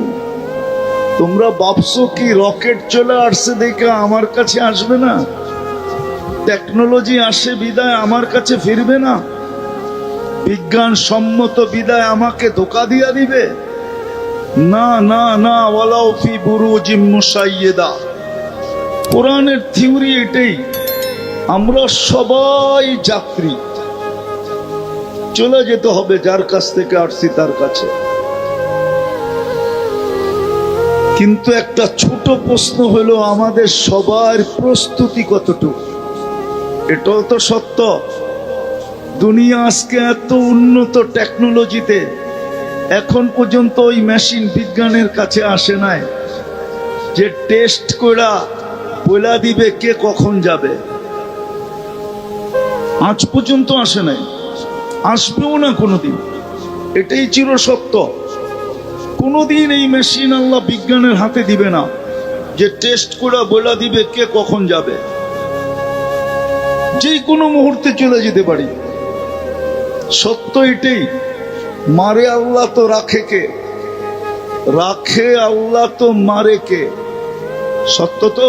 তোমরা ভাবছো কি রকেট চলে আসছে দেখে আমার কাছে আসবে না? টেকনোলজি আসে বিদায় আমার কাছে ফিরবে না? বিজ্ঞান সম্মত বিদায় আমাকে ধোকা দিয়া দিবে? না না না, ওয়ালাউ ফি বুরুজিম মুশাইয়্যিদা। কোরআনের থিওরি এটাই, আমরা সবাই যাত্রী, চলে যেতে হবে যার কাছ থেকে আসছি তার কাছে। কিন্তু একটা ছোট প্রশ্ন হলো, আমাদের সবার প্রস্তুতি কতটুকু? এটাও তো সত্য, দুনিয়া আজকে এত উন্নত টেকনোলজিতে, এখন পর্যন্ত ওই মেশিন বিজ্ঞানের কাছে আসে নাই যে টেস্ট করা বলে দিবে কে কখন যাবে। আজ পর্যন্ত আসে নাই, আসবেও না কোনোদিন। এটাই চির সত্য, কোনোদিন এই মেশিন আল্লাহ বিজ্ঞানের হাতে দিবে না যে টেস্ট করে বলে দিবে কে কখন যাবে। যে কোনো মুহূর্তে চলে যেতে পারি। সত্য এটাই, মারে আল্লাহ তো রাখে কে? রাখে আল্লাহ তো মারে কে? সত্য তো,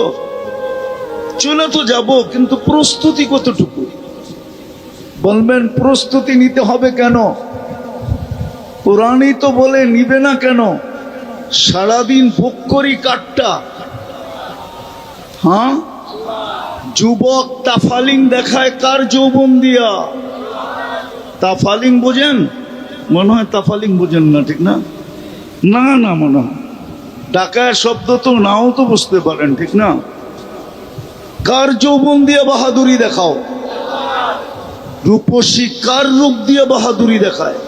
চলে তো যাব, কিন্তু প্রস্তুতি কতটুকু? বলবেন প্রস্তুতি নিতে হবে কেন? কোরআনই তো বলে নিবে না কেন? সারাদিন ভোগ করি কাঠটা। হ্যাঁ, যুবক তাফালিং দেখায় কার যৌবন দিয়া? তাফালিং বোঝেন? মনে হয় তাফালিং বোঝেন না, ঠিক না? না না, মনে হয় ডাকায় শব্দ তো নাও তো বুঝতে পারেন, ঠিক না? কার যৌবন দিয়ে বাহাদুরি দেখাও? রূপসী কার রূপ দিয়ে বাহাদুরি দেখায়?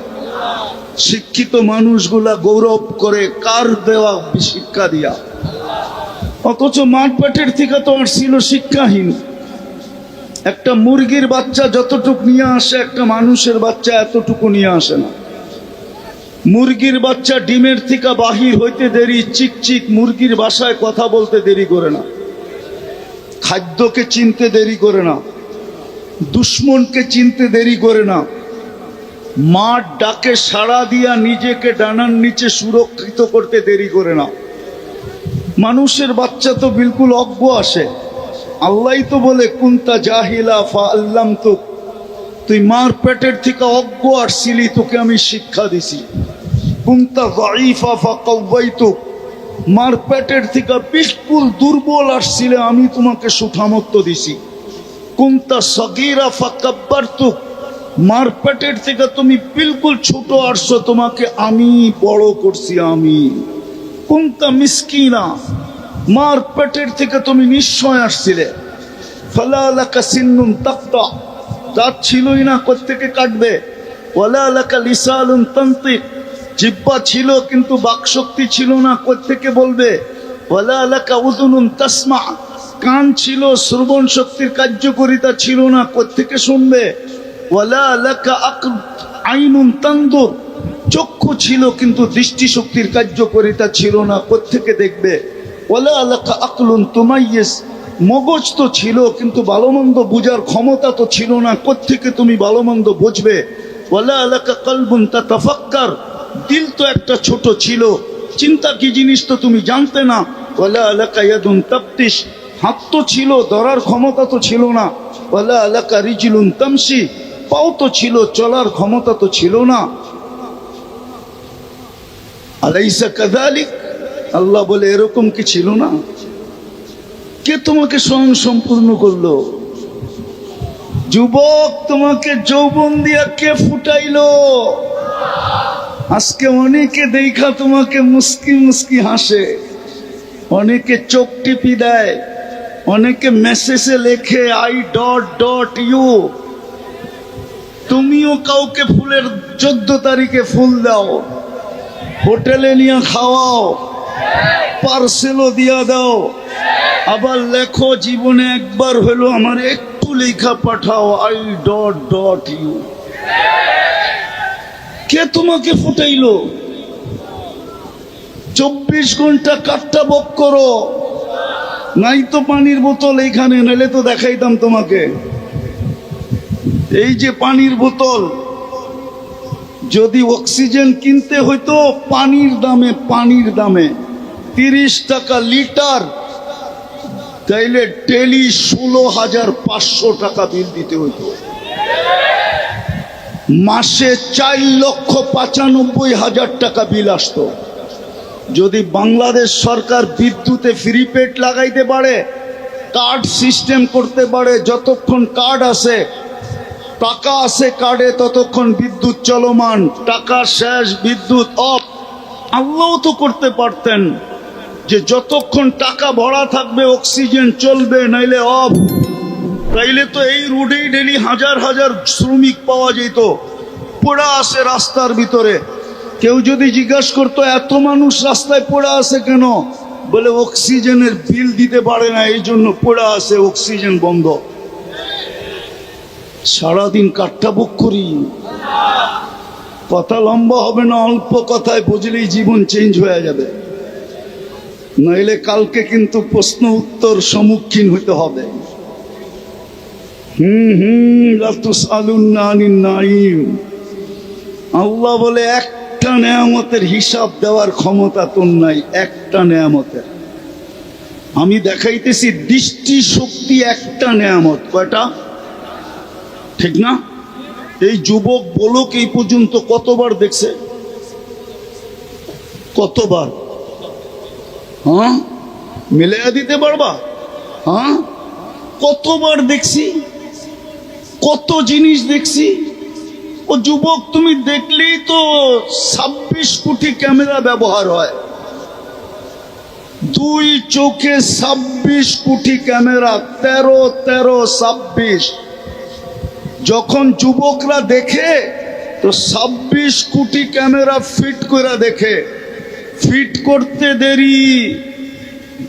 শিক্ষিত মানুষগুলা গৌরব করে কার দেওয়া শিক্ষা দিয়া? অথচ মাঠ পেটের থেকে তো আর ছিল শিক্ষাহীন। একটা মুরগির বাচ্চা যতটুকু নিয়ে আসে, একটা মানুষের বাচ্চা এতটুকু নিয়ে আসে না। মুরগির বাচ্চা ডিমের থেকে বাহির হইতে দেরি, চিকচিক মুরগির ভাষায় কথা বলতে দেরি করে না, খাদ্যকে চিনতে দেরি করে না, দুশ্মনকে চিনতে দেরি করে না, মাঠ ডাকে সাড়া দিয়া নিজেকে ডানার নিচে সুরক্ষিত করতে দেরি করে না। মানুষের বাচ্চা তো বিলকুল অজ্ঞ আসে। আল্লাহই তো বলে কুনতা জাহিলা ফাআল্লামতুক, তুই মার পেটের থেকে অজ্ঞ আসছিলি, তোকে আমি শিক্ষা দিছি। কুনতা যায়ীফা ফাকাওয়াইতুক, মার পেটের থেকে বিলকুল দুর্বল আসছিলে, আমি তোমাকে সুঠামত্ব দিছি। কুনতা সগীরা ফাকাব্বারতুক, মার পেটের থেকে তুমি বিলকুল ছোট আসছো, তোমাকে আমি বড় করছি আমি। কুনতা মিসকিনা, মার পেটের থেকে তুমি নিশ্চয় আসছিলে। ফালা লাকা সিন্নুন তাকতা, দাঁত ছিলই না, কোত্থেকে কাটবে? ওয়ালা লাকা লিসানুন তানতিক, জিহ্বা ছিল কিন্তু বাকশক্তি ছিল না, কোত্থেকে বলবে? ওয়ালা লাকা উযুনুন তাসমা, কান ছিল, শ্রবণ শক্তির কার্যকারিতা ছিল না, কোত্থেকে শুনবে? ওয়ালা লাকা আইনুন তানদুর, চক্ষু ছিল কিন্তু দৃষ্টিশক্তির কার্যকারিতা ছিল না, কোত্থেকে দেখবে? ওয়ালা লাকা আকলুন তুমাইয়িজ, মগজ তো ছিল কিন্তু ভালো মন্দ বুঝার ক্ষমতা তো ছিল না, কোত্থেকে তুমি ভালো মন্দ বুঝবে? ওয়ালা লাকা কলবুন তাতাফাক্কার, দিল তো একটা ছোট ছিল, চিন্তা কি জিনিস তো তুমি জানতে না। ওয়ালা লাকা ইয়াদুন তাবতিশ, হাত তো ছিল, ধরার ক্ষমতা তো ছিল না। ওয়ালা লাকা রিজলুন তামশি, পাও তো ছিল, চলার ক্ষমতা তো ছিল না। আলাইসা কাযালিক, আল্লাহ বলে এরকম কি ছিল না? কে তোমাকে স্বয়ং সম্পূর্ণ করলো? যুবক, তোমাকে যৌবন দিয়া কে ফুটাইলো? আজকে অনেকে দেখা তোমাকে মুস্কি মুস্কি হাসে, অনেকে চোখ টিপি দেয়, অনেকে মেসেজে লেখে I.ইউ। তুমিও কাউকে ফুলের 14 তারিখে ফুল দাও, হোটেলে নিয়ে খাওয়াও, পার্সেলও দিয়া দাও, আবার লেখো জীবনে একবার হলো আমার একটু লেখা পাঠাও I.ইউ। কে তোমাকে ফুটাইলো? 24 ঘন্টা কাটটা বক করো, নাই তো পানির বোতল এইখানে, নাইলে তো দেখাইতাম তোমাকে। এই যে পানির বোতল, যদি অক্সিজেন কিনতে হইতো পানির দামে 30 টাকা লিটার, তাইলে ডেলি 16,500 টাকা বিল দিতে হইতো। মাসে 4,95,000 টাকা বিল আসতো। যদি বাংলাদেশ সরকার বিদ্যুতে ফ্রি পেড লাগাইতে পারে, কার্ড সিস্টেম করতে পারে, যতক্ষণ কার্ড আছে, টাকা আছে কার্ডে, ততক্ষণ বিদ্যুৎ চলমান, টাকা শেষ বিদ্যুৎ অফ। আল্লাহ তো করতে পারতেন যে যতক্ষণ টাকা ভরা থাকবে অক্সিজেন চলবে, নাইলে অফ। তাইলে তো এই রোডেই ডেলি হাজার হাজার শ্রমিক পাওয়া যেত, পড়া আছে রাস্তার ভিতরে। কেউ যদি জিজ্ঞাসা করতো এত মানুষ রাস্তায় পড়া আছে কেন, বলে অক্সিজেনের বিল দিতে পারে না, এই জন্য পড়া আছে, অক্সিজেন বন্ধ। সারাদিন কাঠটা বুক করি, কথা লম্বা হবে না, অল্প কথায় বুঝলেই জীবন চেঞ্জ হয়ে যাবে, নইলে কালকে কিন্তু প্রশ্ন উত্তর সম্মুখীন হতে হবে। আল্লাহ বলে একটা নেয়ামতের হিসাব দেওয়ার ক্ষমতা তোর নাই, একটা নেয়ামতের। আমি দেখাইতেছি দৃষ্টি শক্তি একটা নেয়ামত। কয়টা? ঠিক না? এই যুবক বলক এই পর্যন্ত কতবার দেখছে? কতবার? হ্যাঁ, মিলাইয়া দিতে পারবা? হ্যাঁ, কতবার দেখছি, কত জিনিস দেখছি। ও যুবক, তুমি দেখলেই তো 26 কোটি ক্যামেরা ব্যবহার হয়, দুই চোখে 26 কোটি ক্যামেরা, 13 যখন যুবকরা দেখে তো 26 কোটি ক্যামেরা ফিট করে দেখে। ফিট করতে দেরি,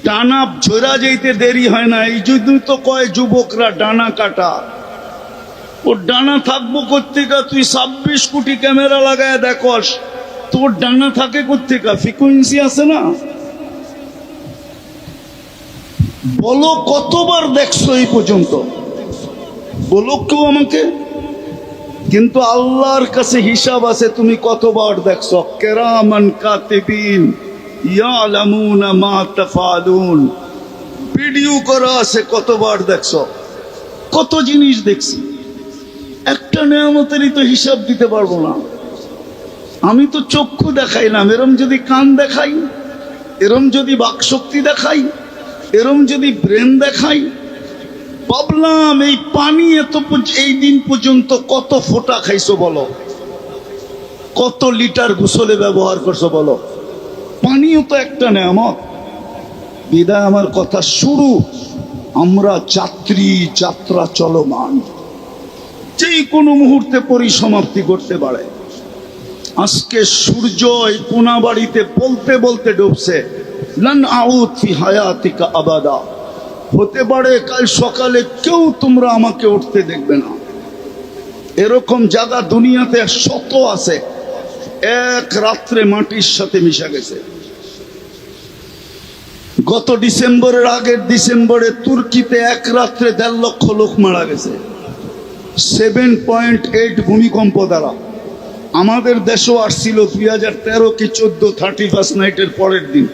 ডানা ঝরা যেতে দেরি হয় না। এই জন্য তো কয় যুবকরা ডানা কাটা। ওর ডানা থাকবো কোত্থেকা? তুই 26 কোটি ক্যামেরা লাগায় দেখস, তোর ডানা থাকে কোত্থেকা? ফ্রিকোয়েন্সি আছে না? বলো কতবার দেখছো এই পর্যন্ত? বলো কেউ আমাকে। কিন্তু আল্লাহর কাছে হিসাব আছে তুমি কতবার দেখছো। কিরামান কাতিবিন ইয়ালামুনা মা তাফআলুন, ভিডিও করা আছে কতবার দেখছো, কত জিনিস দেখছি। একটা নেয়ামতেরই তো হিসাব দিতে পারবো না। আমি তো চক্ষু দেখাইলাম, এরম যদি কান দেখাই, এরম যদি বাকশক্তি দেখাই, এরম যদি ব্রেন দেখাই, ভাবলাম এই পানি এত এই দিন পর্যন্ত কত ফোঁটা খাইছো বলো, কত লিটার গোসলে ব্যবহার করছো বলো। পানিও তো একটা নেয়ামত। বিদায় আমার কথা শুরু, আমরা যাত্রী, যাত্রা চলমান, যে কোনো মুহূর্তে পরিসমাপ্তি করতে পারে। আজকে সূর্য এই কোনাবাড়িতে বলতে বলতে ডুবছে, লান আউদ ফি হায়াতিকা আবাদা। হতে পারে কাল সকালে কেউ তোমরা আমাকে উঠতে দেখবে না। এরকম জায়গা দুনিয়াতে শত আছে, এক রাত্রে মাটির সাথে মিশা গেছে। গত ডিসেম্বরের আগের ডিসেম্বরে তুর্কিতে এক রাত্রে 1.5 লক্ষ লোক মারা গেছে 7.8 ভূমিকম্প দ্বারা। আমাদের দেশও আসছিল 2013 কি 14 31 নাইটের পরের দিন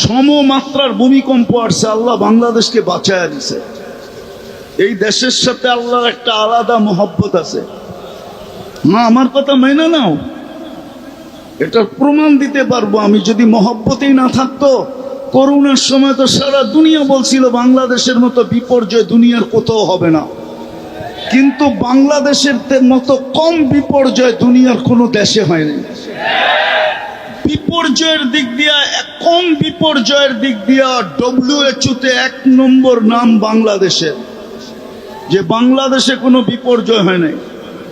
সমমাত্রার ভূমিকম্প আসছে। আল্লাহ বাংলাদেশকে বাঁচায়া দিছে। এই দেশের সাথে আল্লাহর একটা আলাদা মহব্বত আছে। না, আমার কথা মেনে নাও, এটার প্রমাণ দিতে পারবো আমি। যদি মহব্বতেই না থাকতো, করোনার সময় তো সারা দুনিয়া বলছিল বাংলাদেশের মতো বিপর্যয় দুনিয়ার কোথাও হবে না, কিন্তু বাংলাদেশের মতো কম বিপর্যয় দুনিয়ার কোনো দেশে হয়নি। বিপর্যয়ের দিক দিয়া, কম বিপর্যয়ের দিক দিয়া WHO তে 1 নম্বর নাম বাংলাদেশের, যে বাংলাদেশে কোনো বিপর্যয় হয় নাই।